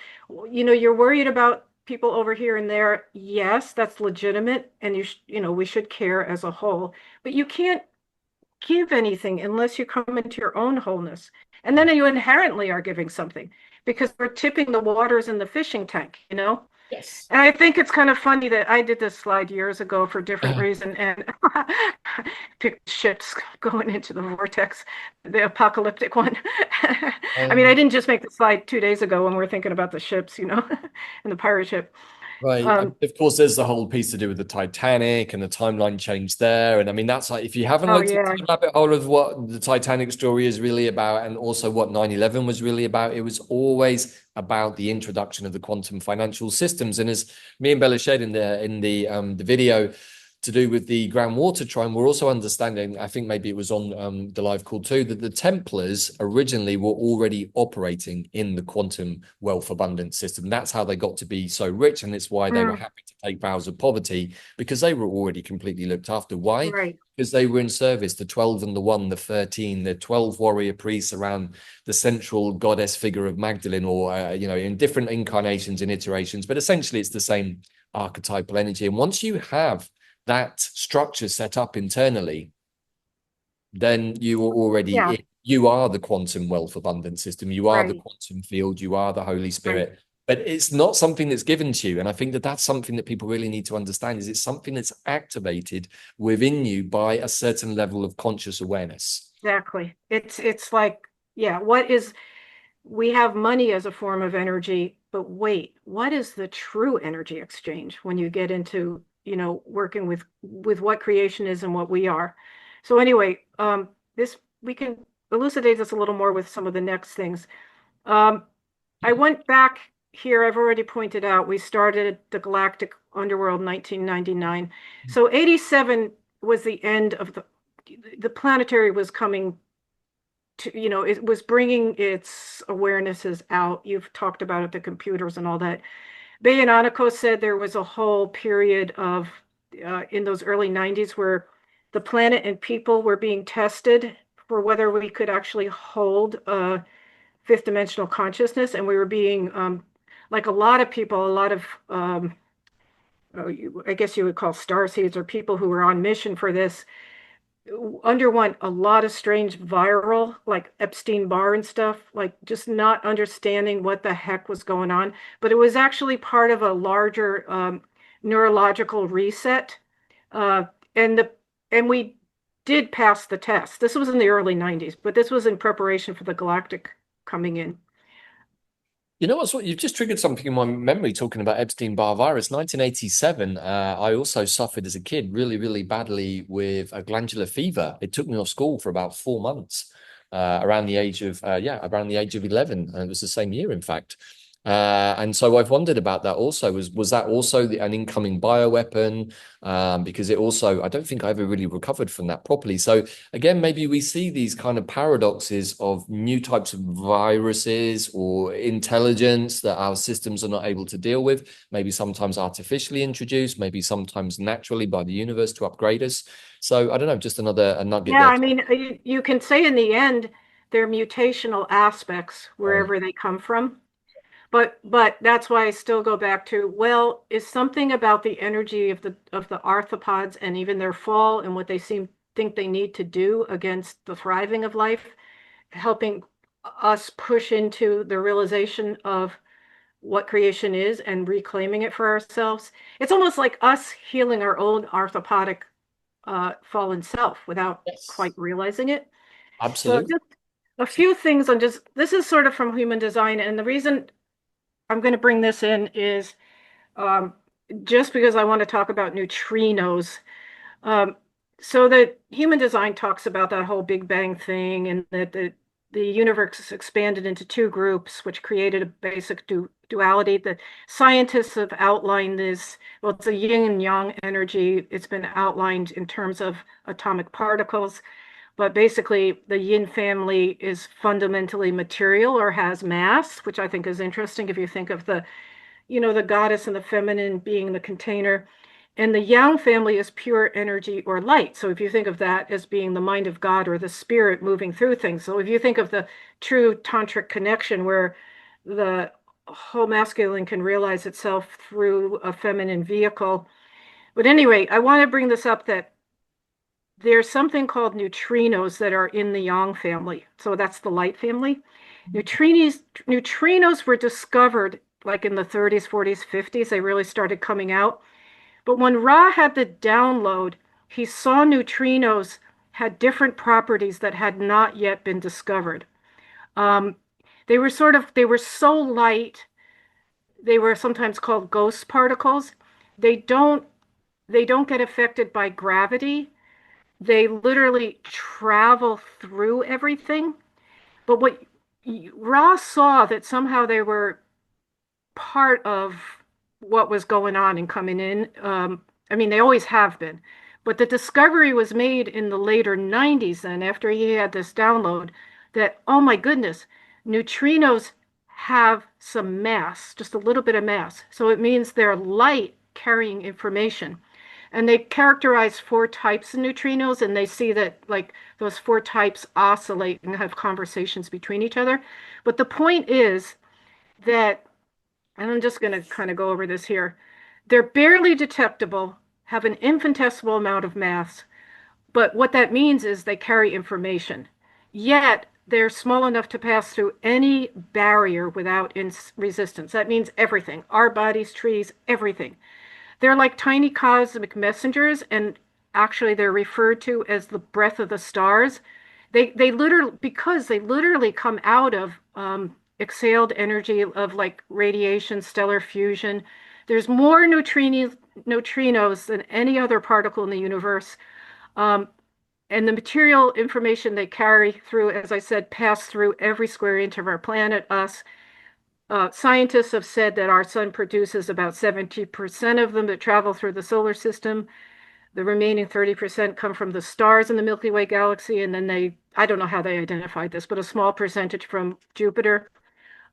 You're worried about people over here and there. Yes, that's legitimate. And we should care as a whole, but you can't give anything unless you come into your own wholeness. And then you inherently are giving something because we're tipping the waters in the fishing tank. Yes. And I think it's kind of funny that I did this slide years ago for a different reason and picked ships going into the vortex, the apocalyptic one. I mean, I Um, didn't just make the slide 2 days ago when we are thinking about the ships, and the pirate ship. Right. Um, Of course, there's the whole piece to do with the Titanic and the timeline change there. And I mean, that's like, if you haven't oh looked into yeah, the rabbit hole of what the Titanic story is really about and also what 9/11 was really about, it was always about the introduction of the quantum financial systems. And as me and Bella shared in the video to do with the groundwater trine, we're also understanding, I think maybe it was on the live call too, that the Templars originally were already operating in the quantum wealth abundance system. That's how they got to be so rich. And it's why they were mm, happy to take vows of poverty because they were already completely looked after. Why? right, Because they were in service, the 12 and the 1, the 13, the 12 warrior priests around the central goddess figure of Magdalene, or, in different incarnations and iterations. But essentially, it's the same archetypal energy. And once you have that structure set up internally, then you are already yeah, you are the quantum wealth abundance system. You are the right, quantum field. You are the Holy right. Spirit. But it's not something that's given to you. And I think that that's something that people really need to understand is it's something that's activated within you by a certain level of conscious awareness. Exactly. It's like, yeah, we have money as a form of energy, but wait, what is the true energy exchange when you get into, working with what creation is and what we are? So anyway, this we can elucidate this a little more with some of the next things. Um, I went back here, I've already pointed out, we started the Galactic Underworld in 1999. So 87 was the end of the planetary was coming to, it was bringing its awarenesses out. You've talked about it, the computers and all that. Bayanonico said there was a whole period of, in those early 90s, where the planet and people were being tested for whether we could actually hold fifth dimensional consciousness. And we were being, like a lot of people, a lot of, I guess you would call starseeds or people who were on mission for this, underwent a lot of strange viral, like Epstein-Barr and stuff, like just not understanding what the heck was going on. But it was actually part of a larger neurological reset. Uh, and the and we did pass the test. This was in the early 90s, but this was in preparation for the galactic coming in. You know what's what you've just triggered something in my memory talking about Epstein-Barr virus. 1987, I also suffered as a kid really, really badly with a glandular fever. It took me off school for about 4 months, around the age of 11. And it was the same year, in fact. And so I've wondered about that also. Was that also an incoming bioweapon? Because it also, I don't think I ever really recovered from that properly. So again, maybe we see these kind of paradoxes of new types of viruses or intelligence that our systems are not able to deal with, maybe sometimes artificially introduced, maybe sometimes naturally by the universe to upgrade us. So I don't know, just a nugget Yeah, there. I mean, you can say in the end, they're mutational aspects Right. wherever they come from. But that's why I still go back to, well, is something about the energy of the arthropods and even their fall and what they seem think they need to do against the thriving of life, helping us push into the realization of what creation is and reclaiming it for ourselves. It's almost like us healing our own arthropodic fallen self without quite Yes, realizing it. So absolutely. just a few things on just this is sort of from human design, and the reason I'm going to bring this in is um, just because I want to talk about neutrinos. Um, so that human design talks about that whole Big Bang thing, and that the universe expanded into two groups, which created a basic duality. The scientists have outlined this. Well, it's a yin and yang energy. It's been outlined in terms of atomic particles. But basically, the yin family is fundamentally material or has mass, which I think is interesting if you think of the goddess and the feminine being the container. And the yang family is pure energy or light. So if you think of that as being the mind of God or the spirit moving through things. So if you think of the true tantric connection where the whole masculine can realize itself through a feminine vehicle. But anyway, I want to bring this up that there's something called neutrinos that are in the yang family. So that's the light family. Neutrinos were discovered like in the 30s, 40s, 50s. They really started coming out. But when Ra had the download, he saw neutrinos had different properties that had not yet been discovered. Um, they were so light, they were sometimes called ghost particles. They don't, they don't get affected by gravity. They literally travel through everything. But what Ra saw that somehow they were part of what was going on and coming in. I mean, they always have been. But the discovery was made in the later 90s, then, after he had this download, that, oh my goodness, neutrinos have some mass, just a little bit of mass. So it means they're light carrying information. And they characterize four types of neutrinos, and they see that, like, those four types oscillate and have conversations between each other. But the point is that, and I'm just going to kind of go over this here. They're barely detectable, have an infinitesimal amount of mass, but what that means is they carry information. Yet they're small enough to pass through any barrier without resistance. That means everything, our bodies, trees, everything. They're like tiny cosmic messengers, and actually they're referred to as the breath of the stars. They literally, because they literally come out of exhaled energy of like radiation, stellar fusion. There's more neutrinos than any other particle in the universe. Um, and the material information they carry through, as I said, pass through every square inch of our planet, us. Scientists have said that our sun produces about 70% of them that travel through the solar system. The remaining 30% come from the stars in the Milky Way galaxy, and then I don't know how they identified this, but a small percentage from Jupiter.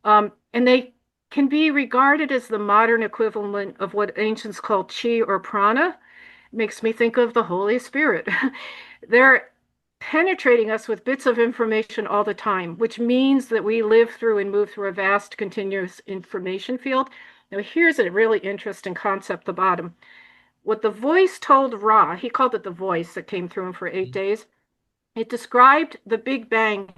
And they can be regarded as the modern equivalent of what ancients called chi or prana. Makes me think of the Holy Spirit. They're penetrating us with bits of information all the time, which means that we live through and move through a vast continuous information field. Now, here's a really interesting concept, the bottom. What the voice told Ra, he called it the voice that came through him for 8 days. It described the Big Bang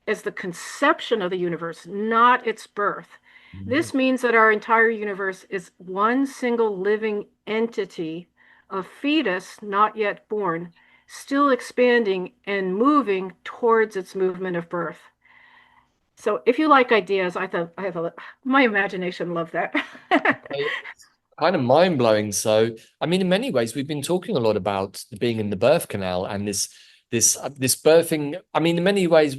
as the conception of the universe, not its birth. Mhm. This means that our entire universe is one single living entity, a fetus not yet born, still expanding and moving towards its movement of birth. So if you like ideas, my imagination loved that. It's kind of mind blowing. So, I mean, in many ways, we've been talking a lot about being in the birth canal and this birthing. I mean, in many ways,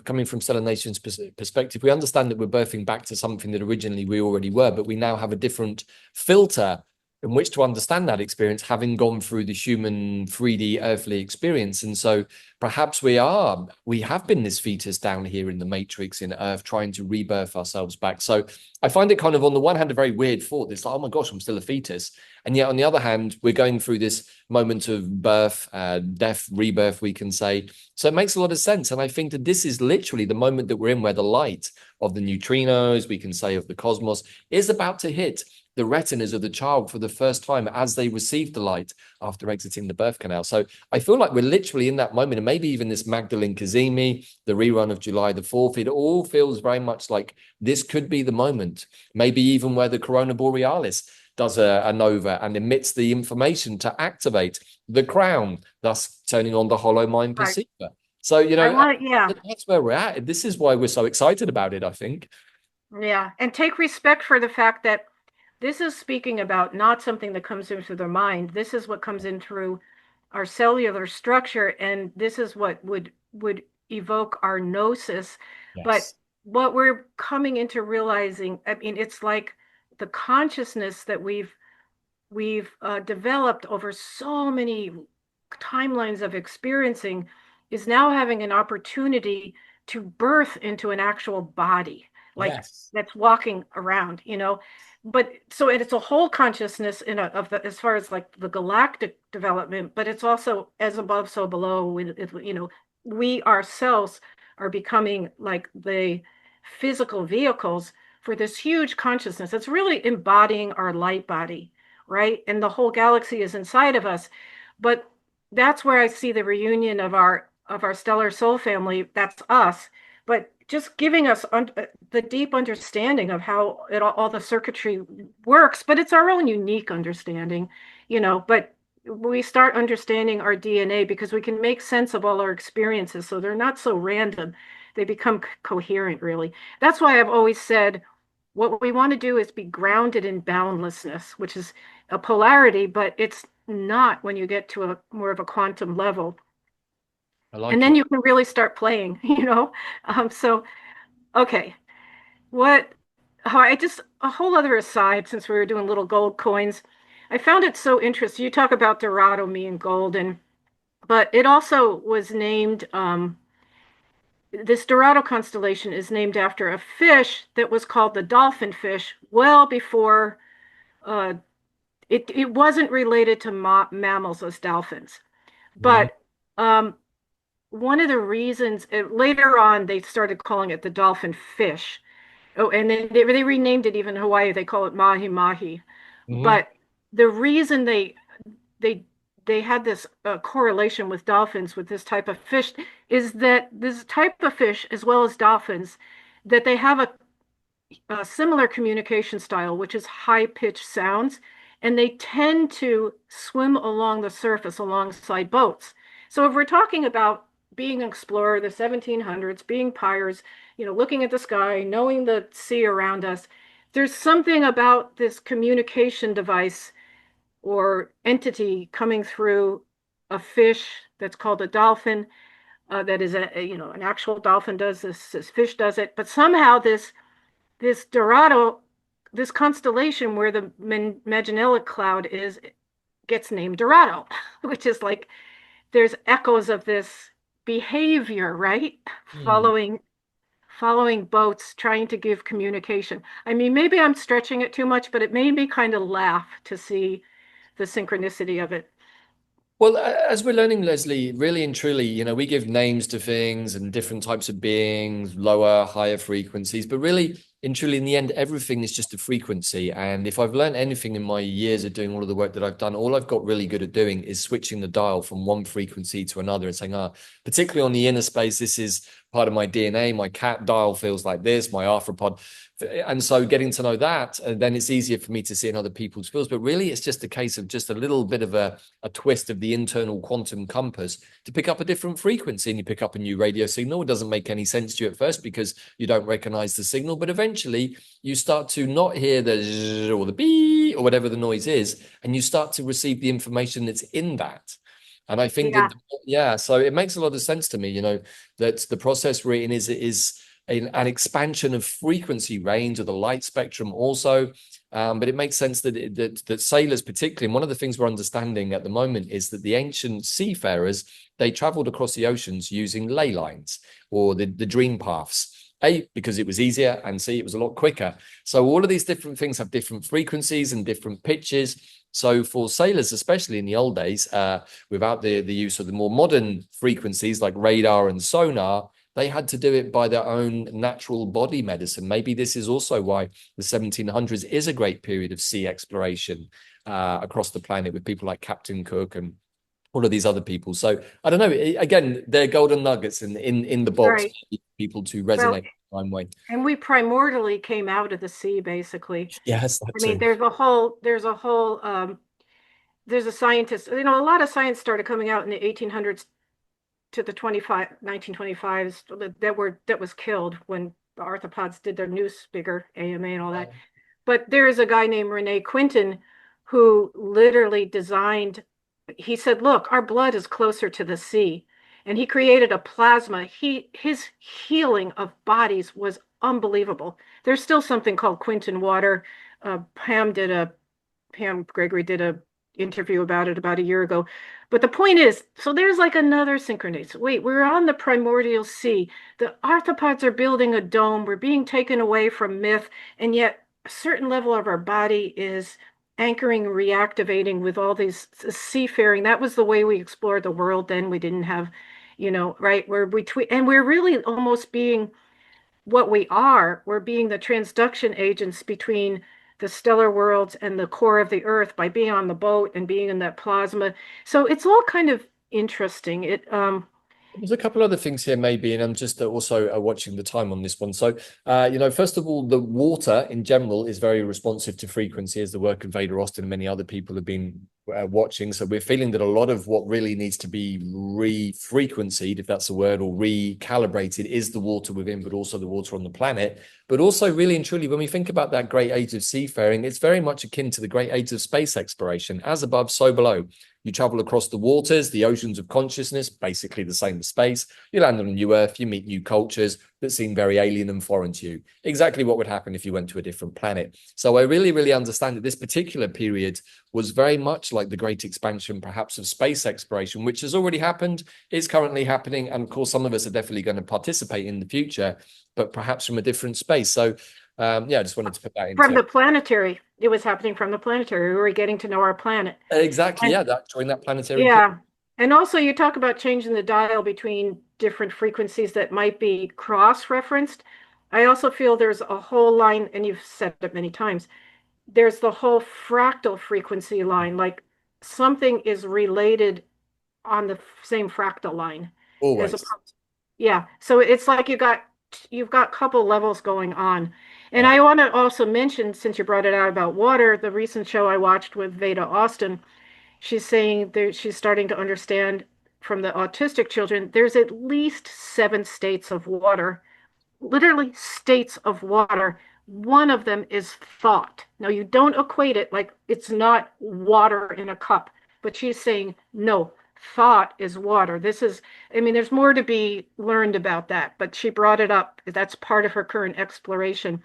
coming from Stellar Nation's perspective, we understand that we're birthing back to something that originally we already were, but we now have a different filter in which to understand that experience, having gone through the human 3D earthly experience. And so perhaps we have been this fetus down here in the matrix in Earth, trying to rebirth ourselves back. So I find it kind of, on the one hand, a very weird thought. It's like, oh my gosh, I'm still a fetus. And yet, on the other hand, we're going through this moment of birth, death, rebirth, we can say. So it makes a lot of sense. And I think that this is literally the moment that we're in where the light of the neutrinos, we can say of the cosmos, is about to hit the retinas of the child for the first time as they receive the light after exiting the birth canal. So I feel like we're literally in that moment, and maybe even this Magdalene Kazemi, the rerun of July the 4th, it all feels very much like this could be the moment, maybe even where the Corona Borealis does a nova and emits the information to activate the crown, thus turning on the hollow mind Right. perceiver. So, Yeah. that's where we're at. This is why we're so excited about it, I think. Yeah. And take respect for the fact that this is speaking about not something that comes in through the mind. This is what comes in through our cellular structure, and this is what would evoke our gnosis. But Yes. what we're coming into realizing, I mean, it's like the consciousness that we've developed over so many timelines of experiencing is now having an opportunity to birth into an actual body, like Yes. that's walking around, But so it's a whole consciousness of the as far as like the galactic development, but it's also as above, so below. We ourselves are becoming like the physical vehicles for this huge consciousness. It's really embodying our light body, right? And the whole galaxy is inside of us. But that's where I see the reunion of our stellar soul family. That's us. But just giving us the deep understanding of how all the circuitry works, but it's our own unique understanding, But we start understanding our DNA because we can make sense of all our experiences, so they're not so random. They become coherent, really. That's why I've always said what we want to do is be grounded in boundlessness, which is a polarity, but it's not when you get to a more of a quantum level. I And like then it. you can really start playing, So, okay, what, I just, a whole other aside, since we were doing little gold coins, I found it so interesting. You talk about Dorado, me and gold, but it also was named, this Dorado constellation is named after a fish that was called the dolphin fish well before, uh, it wasn't related to mammals as dolphins. Mhm. But um, one of the reasons, later on, they started calling it the dolphin fish. Oh, and then they renamed it even in Hawaii. They call it mahi mahi. Mhm. But the reason they they had this correlation with dolphins with this type of fish is that this type of fish, as well as dolphins, that they have a similar communication style, which is high pitched sounds, and they tend to swim along the surface alongside boats. So if we're talking about being an explorer, the 1700s, being pyres, looking at the sky, knowing the sea around us, there's something about this communication device or entity coming through a fish that's called a dolphin. That is an actual dolphin does this, this fish does it, but somehow this Dorado, this constellation where the Magellanic Cloud is, gets named Dorado, which is like there's echoes of this behavior, right? Hmm. Following following boats, trying to give communication. I mean, maybe I'm stretching it too much, but it made me kind of laugh to see the synchronicity of it. Well, as we're learning, Leslie, really and truly, we give names to things and different types of beings, lower, higher frequencies, but really and truly, in the end, everything is just a frequency. And if I've learned anything in my years of doing all of the work that I've done, all I've got really good at doing is switching the dial from one frequency to another and saying, particularly on the inner space, this is part of my DNA. My cat dial feels like this, my arthropod. And so getting to know that, then it's easier for me to see in other people's fields. But really, it's just a case of just a little bit of a twist of the internal quantum compass to pick up a different frequency, and you pick up a new radio signal. It doesn't make any sense to you at first because you don't recognize the signal, but eventually you start to not hear the zzz or the bee or whatever the noise is, and you start to receive the information that's in that. And I think Yeah, that, yeah, so it makes a lot of sense to me, that the process we're in is an expansion of frequency range of the light spectrum also. But it makes sense that sailors, particularly, and one of the things we're understanding at the moment is that the ancient seafarers, they traveled across the oceans using ley lines or the dream paths. A, because it was easier, and C, it was a lot quicker. So all of these different things have different frequencies and different pitches. So for sailors, especially in the old days, without the use of the more modern frequencies like radar and sonar, they had to do it by their own natural body medicine. Maybe this is also why the 1700s is a great period of sea exploration across the planet, with people like Captain Cook and all of these other people. So I don't know. Again, they're golden nuggets in the box Right. for people to Well, resonate the same way. and we primordially came out of the sea, basically. Yes, that I mean, too. there's a scientist, a lot of science started coming out in the 1800s to the 1925s that was killed when the arthropods did their noose bigger, AMA and all that. But there is a guy named Rene Quinton who literally designed, he said, look, our blood is closer to the sea. And he created a plasma. His healing of bodies was unbelievable. There's still something called Quinton water. Pam Gregory did a interview about it about a year ago. But the point is, so there's like another synchronicity. Wait, we're on the primordial sea. The arthropods are building a dome. We're being taken away from myth, and yet a certain level of our body is anchoring, reactivating with all these seafaring. That was the way we explored the world then. We didn't have, right, where and we're really almost being what we are. We're being the transduction agents between the stellar worlds and the core of the earth by being on the boat and being in that plasma. So it's all kind of interesting. There's a couple other things here, maybe, and I'm just also watching the time on this one. So, first of all, the water in general is very responsive to frequency, as the work of Vader Austin and many other people have been watching. So we're feeling that a lot of what really needs to be re-frequencied, if that's a word, or recalibrated is the water within, but also the water on the planet. But also, really and truly, when we think about that great age of seafaring, it's very much akin to the great age of space exploration. As above, so below. You travel across the waters, the oceans of consciousness, basically the same as space. You land on a new Earth, you meet new cultures that seem very alien and foreign to you. Exactly what would happen if you went to a different planet. So I really, really understand that this particular period was very much like the great expansion, perhaps, of space exploration, which has already happened, is currently happening. And of course, some of us are definitely going to participate in the future, but perhaps from a different space. So I just wanted to put that From into the planetary. It was happening from the planetary. We were getting to know our planet. exactly, And yeah, that during that planetary period. yeah. And also you talk about changing the dial between different frequencies that might be cross-referenced. I also feel there's a whole line, and you've said it many times, there's the whole fractal frequency line, like something is related on the same fractal line as Always. opposed. Yeah. So it's like you've got a couple levels going on. And Yeah. I want to also mention, since you brought it out about water, the recent show I watched with Veda Austin, she's saying that she's starting to understand from the autistic children, there's at least 7 states of water, literally states of water. One of them is thought. Now, you don't equate it like it's not water in a cup, but she's saying, no, thought is water. I mean, there's more to be learned about that, but she brought it up. That's part of her current exploration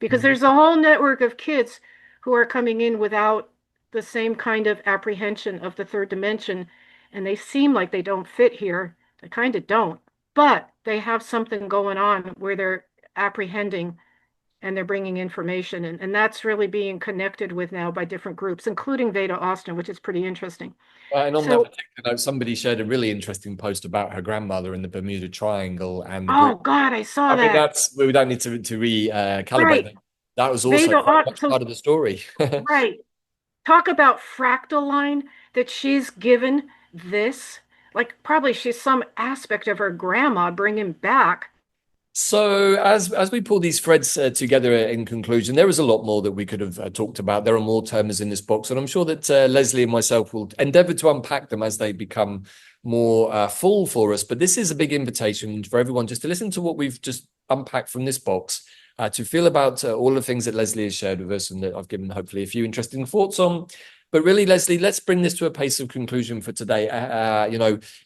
because Mhm. there's a whole network of kids who are coming in without the same kind of apprehension of the third dimension, and they seem like they don't fit here. They kind of don't, but they have something going on where they're apprehending and they're bringing information, and that's really being connected with now by different groups, including Veda Austin, which is pretty interesting. And on that So, particular note, somebody shared a really interesting post about her grandmother in the Bermuda Triangle and the oh group. God, I saw I think that. we don't need to recalibrate Right. that. That was also Veda, very much so part of the story. right. Talk about fractal line that she's given this. Like probably she's some aspect of her grandma bringing back. So as we pull these threads together in conclusion, there is a lot more that we could have talked about. There are more terms in this box, and I'm sure that Leslie and myself will endeavor to unpack them as they become more full for us. But this is a big invitation for everyone just to listen to what we've just unpacked from this box, to feel about all the things that Leslie has shared with us and that I've given hopefully a few interesting thoughts on. But really, Leslie, let's bring this to a pace of conclusion for today,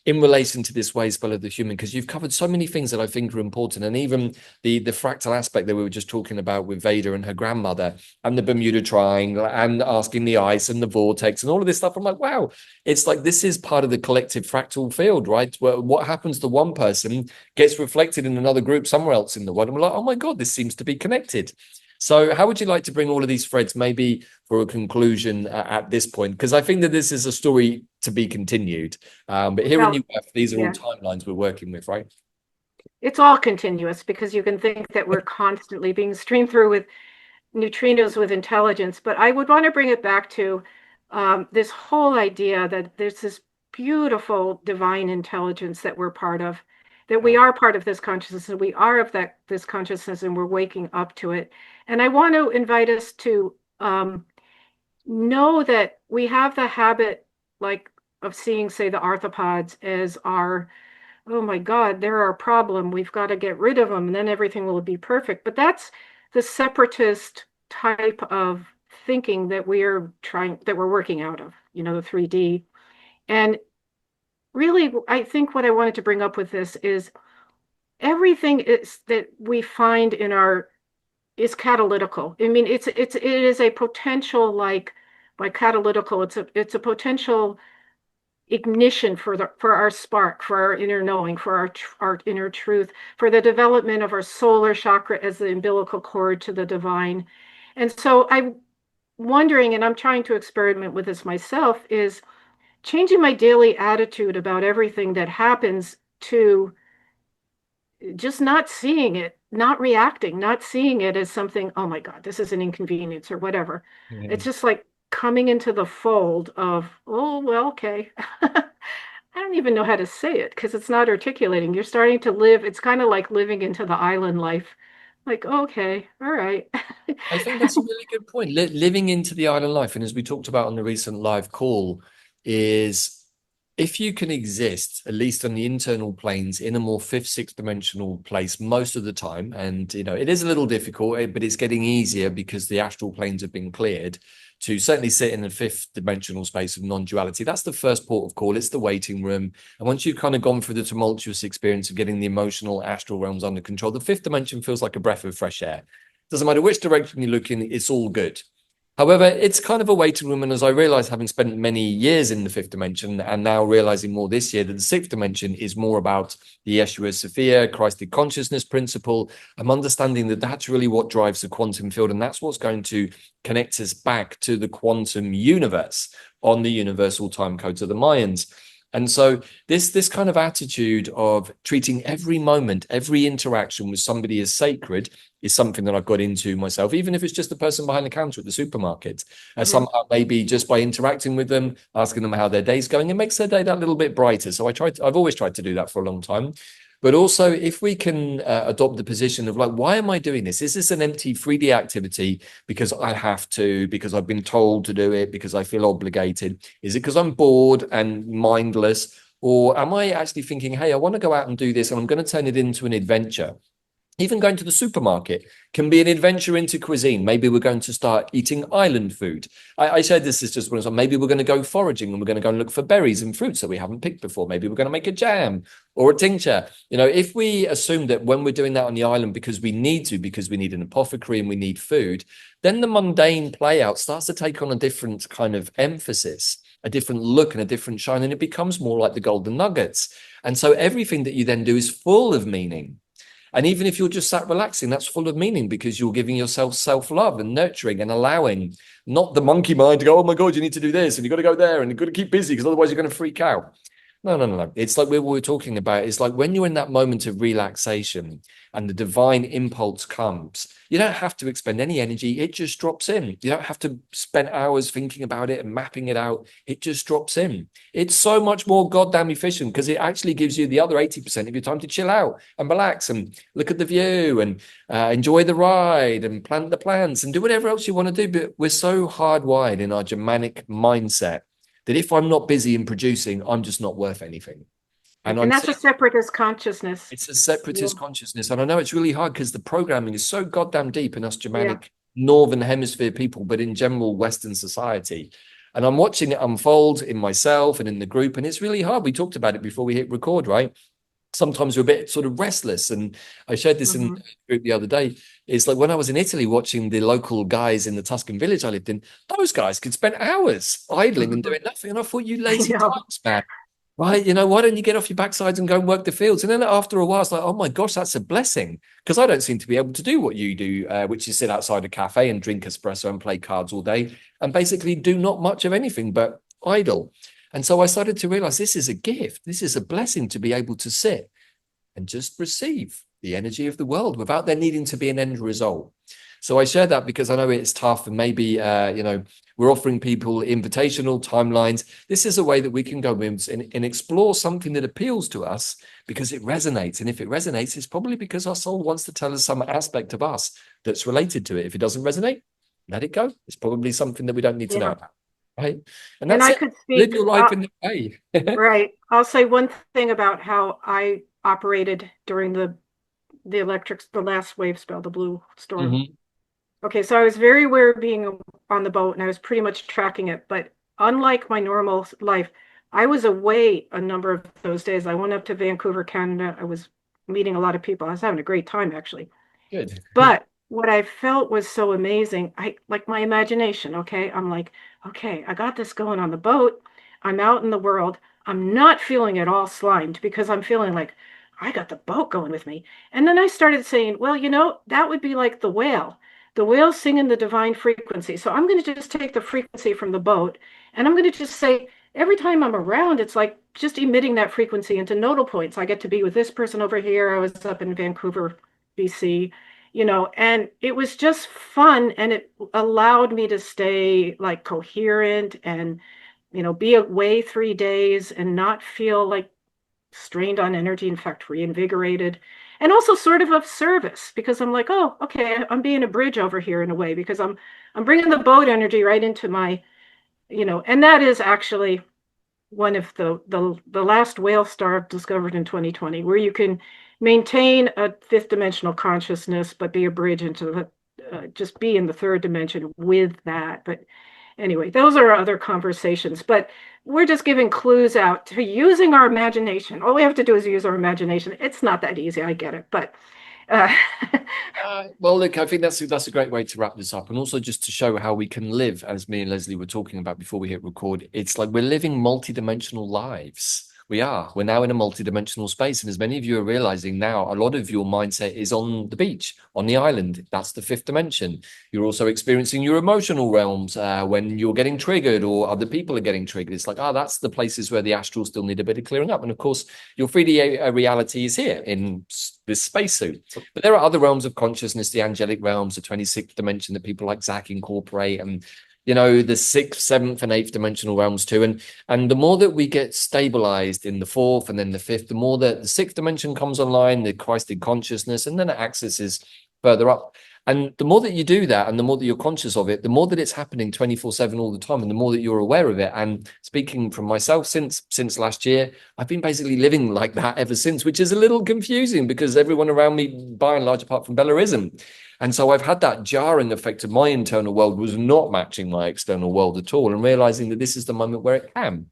in relation to this way spell of the human, because you've covered so many things that I think are important. And even the fractal aspect that we were just talking about with Veda and her grandmother, and the Bermuda Triangle, and asking the ice and the vortex and all of this stuff. I'm like, wow, it's like this is part of the collective fractal field, right? Where what happens to one person gets reflected in another group somewhere else in the world. And we're like, oh my God, this seems to be connected. So how would you like to bring all of these threads maybe for a conclusion at this point? Because I think that this is a story to be continued. But here in UF, these are all timelines we're working with, right? It's all continuous, because you can think that we're constantly being streamed through with neutrinos with intelligence. But I would want to bring it back to this whole idea that there's this beautiful divine intelligence that we're part of, that we are part of this consciousness, and we are of this consciousness, and we're waking up to it. And I want to invite us to know that we have the habit, like, of seeing, say, the arthropods as our, oh my God, they're our problem, we've got to get rid of them, and then everything will be perfect. But that's the separatist type of thinking that we're working out of, the 3D. And really, I think what I wanted to bring up with this is everything is that we find in our is catalytical. I mean, it is a potential, like, by catalytical, it's a potential ignition for our spark, for our inner knowing, for our inner truth, for the development of our solar chakra as the umbilical cord to the divine. And so I'm wondering, and I'm trying to experiment with this myself, is changing my daily attitude about everything that happens to just not seeing it, not reacting, not seeing it as something, oh my God, this is an inconvenience or whatever. It's just like coming into the fold of, oh, well, okay. I don't even know how to say it because it's not articulating. You're starting to live. It's kind of like living into the island life. Like, okay, all right. I think that's a really good point. Living into the island life, and as we talked about on the recent live call, is if you can exist, at least on the internal planes, in a more fifth, sixth dimensional place most of the time, and it is a little difficult, but it's getting easier because the astral planes have been cleared to certainly sit in a fifth dimensional space of non-duality. That's the first port of call. It's the waiting room. And once you've kind of gone through the tumultuous experience of getting the emotional astral realms under control, the fifth dimension feels like a breath of fresh air. Doesn't matter which direction you look in, it's all good. However, it's kind of a waiting room. And as I realized, having spent many years in the fifth dimension and now realizing more this year that the sixth dimension is more about the Yeshua Sophia, Christed consciousness principle, I'm understanding that that's really what drives the quantum field. And that's what's going to connect us back to the quantum universe on the universal time codes of the Mayans. And so this kind of attitude of treating every moment, every interaction with somebody as sacred is something that I've got into myself, even if it's just the person behind the counter at the supermarket. Somehow maybe just by interacting with them, asking them how their day's going, it makes their day that little bit brighter. So I've always tried to do that for a long time. But also, if we can adopt the position of like, why am I doing this? Is this an empty 3D activity because I have to, because I've been told to do it, because I feel obligated? Is it because I'm bored and mindless? Or am I actually thinking, hey, I want to go out and do this and I'm going to turn it into an adventure? Even going to the supermarket can be an adventure into cuisine. Maybe we're going to start eating island food. I said this is just one. Maybe we're going to go foraging and we're going to go and look for berries and fruits that we haven't picked before. Maybe we're going to make a jam or a tincture. If we assume that when we're doing that on the island because we need to, because we need an apothecary and we need food, then the mundane play out starts to take on a different kind of emphasis, a different look and a different shine, and it becomes more like the golden nuggets. And so everything that you then do is full of meaning. And even if you're just sat relaxing, that's full of meaning because you're giving yourself self-love and nurturing and allowing, not the monkey mind to go, oh my God, you need to do this and you've got to go there and you've got to keep busy because otherwise you're going to freak out. No. It's like we were talking about. It's like when you're in that moment of relaxation and the divine impulse comes, you don't have to expend any energy. It just drops in. You don't have to spend hours thinking about it and mapping it out. It just drops in. It's so much more goddamn efficient because it actually gives you the other 80% of your time to chill out and relax and look at the view and enjoy the ride and plant the plants and do whatever else you want to do. But we're so hardwired in our Germanic mindset that if I'm not busy in producing, I'm just not worth anything. And that's a separatist consciousness. It's a separatist consciousness. And I know it's really hard because the programming is so goddamn deep in us Germanic Northern Hemisphere people, but in general Western society. And I'm watching it unfold in myself and in the group. And it's really hard. We talked about it before we hit record, right? Sometimes we're a bit sort of restless. And I shared this in the group the other day. It's like when I was in Italy watching the local guys in the Tuscan village I lived in, those guys could spend hours idling and doing nothing. And I thought, you I lazy know. types, man. Right, why don't you get off your backsides and go and work the fields? And then after a while, it's like, oh my gosh, that's a blessing. Because I don't seem to be able to do what you do, which is sit outside a cafe and drink espresso and play cards all day and basically do not much of anything but idle. And so I started to realize this is a gift. This is a blessing to be able to sit and just receive the energy of the world without there needing to be an end result. So I share that because I know it's tough, and maybe we're offering people invitational timelines. This is a way that we can go in and explore something that appeals to us because it resonates. And if it resonates, it's probably because our soul wants to tell us some aspect of us that's related to it. If it doesn't resonate, let it go. It's probably something that we don't need to know about, right? And And that's I it. could Live speak, your life in that way. right. I'll say one thing about how I operated during the last wave spell, the blue storm. Mhm. Okay, so I was very aware of being on the boat and I was pretty much tracking it. But unlike my normal life, I was away a number of those days. I went up to Vancouver, Canada. I was meeting a lot of people. I was having a great time, actually. Good. But what I felt was so amazing. I like my imagination. Okay. I'm like, okay, I got this going on the boat. I'm out in the world. I'm not feeling at all slimed because I'm feeling like I got the boat going with me. And then I started saying, well, that would be like the whale. The whale's singing the divine frequency. So I'm going to just take the frequency from the boat and I'm going to just say, every time I'm around, it's like just emitting that frequency into nodal points. I get to be with this person over here. I was up in Vancouver, BC, and it was just fun and it allowed me to stay like coherent and, be away 3 days and not feel like strained on energy, in fact, reinvigorated. And also sort of service because I'm like, oh, okay, I'm being a bridge over here in a way because I'm bringing the boat energy right into my, and that is actually one of the last whale star discovered in 2020, where you can maintain a fifth dimensional consciousness, but be a bridge into the just be in the third dimension with that. But anyway, those are other conversations. But we're just giving clues out to using our imagination. All we have to do is use our imagination. It's not that easy, I get it, but uh, Well, look, I think that's a great way to wrap this up, and also just to show how we can live, as me and Leslie were talking about before we hit record. It's like we're living multidimensional lives. We are. We're now in a multidimensional space, and as many of you are realizing now, a lot of your mindset is on the beach, on the island. That's the fifth dimension. You're also experiencing your emotional realms when you're getting triggered or other people are getting triggered. It's like, that's the places where the astral still need a bit of clearing up. And of course, your 3D reality is here in this spacesuit. But there are other realms of consciousness, the angelic realms, the 26th dimension that people like Zach incorporate, and the sixth, seventh, and eighth dimensional realms too. And the more that we get stabilized in the fourth and then the fifth, the more that the sixth dimension comes online, the Christed consciousness, and then it accesses further up. And the more that you do that and the more that you're conscious of it, the more that it's happening 24/7 all the time, and the more that you're aware of it. And speaking from myself, since last year, I've been basically living like that ever since, which is a little confusing because everyone around me, by and large, apart from Bella, isn't. And so I've had that jarring effect of my internal world was not matching my external world at all, and realizing that this is the moment where it can.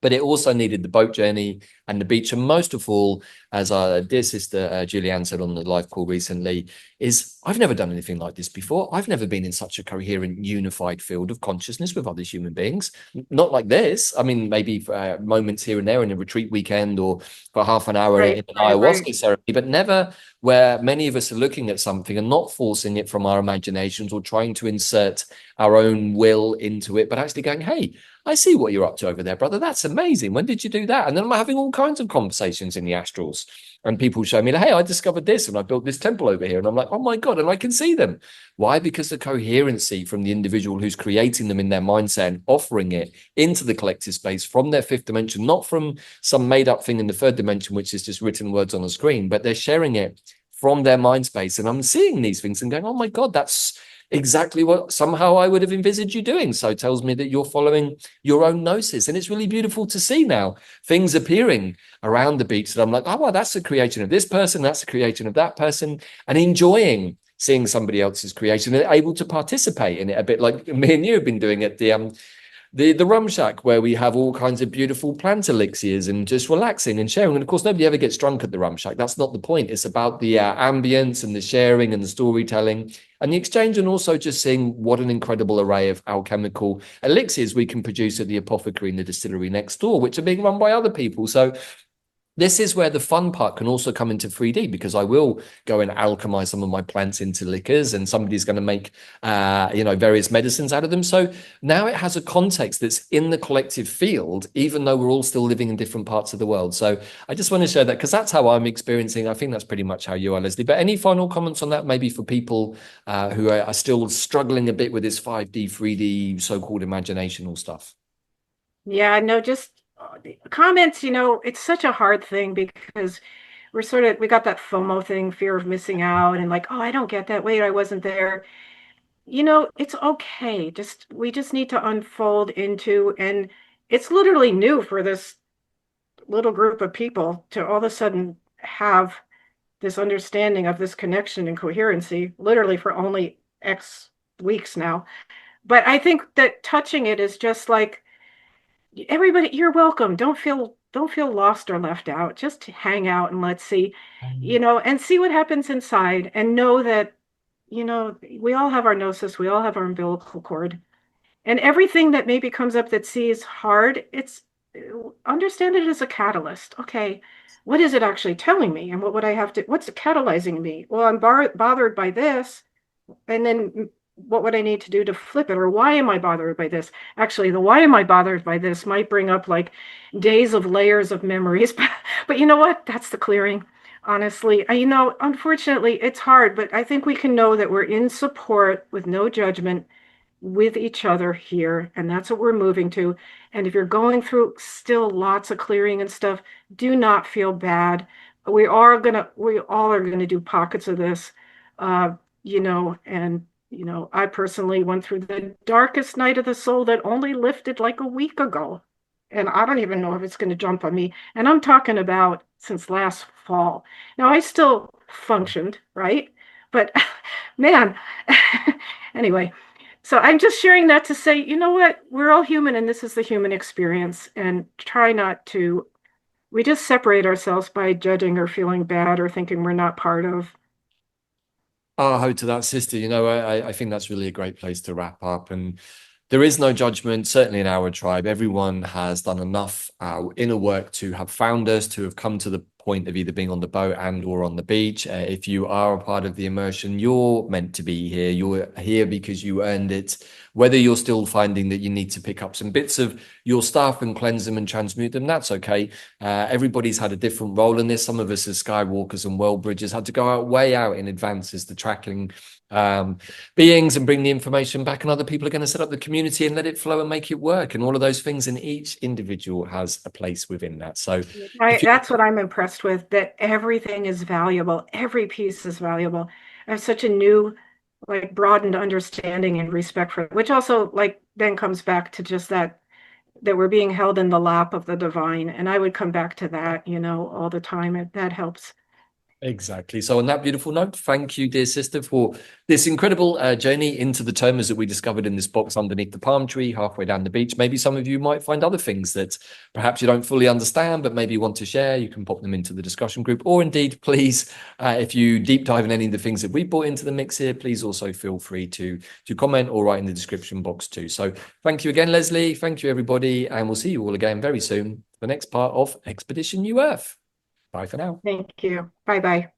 But it also needed the boat journey and the beach. And most of all, as our dear sister Julianne said on the live call recently, is I've never done anything like this before. I've never been in such a coherent, unified field of consciousness with other human beings. Not like this. I mean, maybe for, moments here and there in a retreat weekend or for half an hour in an ayahuasca ceremony, but never where many of us are looking at something and not forcing it from our imaginations or trying to insert our own will into it, but actually going, hey, I see what you're up to over there, brother. That's amazing. When did you do that? And then I'm having all kinds of conversations in the astrals, and people show me, hey, I discovered this and I built this temple over here. And I'm like, oh my God, and I can see them. Why? Because the coherency from the individual who's creating them in their mindset and offering it into the collective space from their fifth dimension, not from some made up thing in the third dimension, which is just written words on a screen, but they're sharing it from their mind space. And I'm seeing these things and going, oh my God, that's exactly what somehow I would have envisaged you doing. So it tells me that you're following your own gnosis. And it's really beautiful to see now things appearing around the beach that I'm like, oh, well, that's the creation of this person. That's the creation of that person, and enjoying seeing somebody else's creation and able to participate in it a bit like me and you have been doing at the rum shack where we have all kinds of beautiful plant elixirs and just relaxing and sharing. And of course, nobody ever gets drunk at the rum shack. That's not the point. It's about the ambience and the sharing and the storytelling and the exchange, and also just seeing what an incredible array of alchemical elixirs we can produce at the apothecary and the distillery next door, which are being run by other people. So this is where the fun part can also come into 3D, because I will go and alchemize some of my plants into liquors, and somebody's going to make, various medicines out of them. So now it has a context that's in the collective field, even though we're all still living in different parts of the world. So I just want to share that because that's how I'm experiencing. I think that's pretty much how you are, Leslie. But any final comments on that, maybe for people who are still struggling a bit with this 5D, 3D so-called imaginational stuff? Yeah, no, just comments, it's such a hard thing because we got that FOMO thing, fear of missing out, and like, oh, I don't get that. Wait, I wasn't there. It's okay. We just need to unfold into, and it's literally new for this little group of people to all of a sudden have this understanding of this connection and coherency, literally for only X weeks now. But I think that touching it is just like, everybody, you're welcome. Don't feel lost or left out. Just hang out and let's see, and see what happens inside, and know that, we all have our gnosis, we all have our umbilical cord, and everything that maybe comes up that seems hard, it's understand it as a catalyst. Okay, what is it actually telling me, and what's catalyzing me? Well, I'm bothered by this, and then what would I need to do to flip it? Or why am I bothered by this? Actually, the why am I bothered by this might bring up like days of layers of memories. But you know what? That's the clearing. Honestly, unfortunately, it's hard, but I think we can know that we're in support with no judgment with each other here, and that's what we're moving to. And if you're going through still lots of clearing and stuff, do not feel bad. We all are gonna do pockets of this, and I personally went through the darkest night of the soul that only lifted like a week ago. And I don't even know if it's going to jump on me. And I'm talking about since last fall. Now, I still functioned, right? But man, anyway, so I'm just sharing that to say, you know what? We're all human, and this is the human experience. And try not to, we just separate ourselves by judging or feeling bad or thinking we're not part of. Oh, to that, sister. I think that's really a great place to wrap up. And there is no judgment, certainly in our tribe. Everyone has done enough inner work to have found us, to have come to the point of either being on the boat and or on the beach. If you are a part of the immersion, you're meant to be here. You're here because you earned it. Whether you're still finding that you need to pick up some bits of your stuff and cleanse them and transmute them, that's okay. Everybody's had a different role in this. Some of us as skywalkers and world bridges had to go out way out in advance as the tracking beings and bring the information back, and other people are going to set up the community and let it flow and make it work, and all of those things, and each individual has a place within that. So That's what I'm impressed with, that everything is valuable. Every piece is valuable. I have such a new, like, broadened understanding and respect for it, which also, like, then comes back to just that we're being held in the lap of the divine. And I would come back to that, all the time. That helps. Exactly. So on that beautiful note, thank you, dear sister, for this incredible journey into the termas that we discovered in this box underneath the palm tree, halfway down the beach. Maybe some of you might find other things that perhaps you don't fully understand, but maybe you want to share. You can pop them into the discussion group, or indeed, please, if you deep dive in any of the things that we brought into the mix here, please also feel free to comment or write in the description box too. So thank you again, Leslie. Thank you, everybody. And we'll see you all again very soon for the next part of Expedition New Earth. Bye for now. Thank you. Bye bye.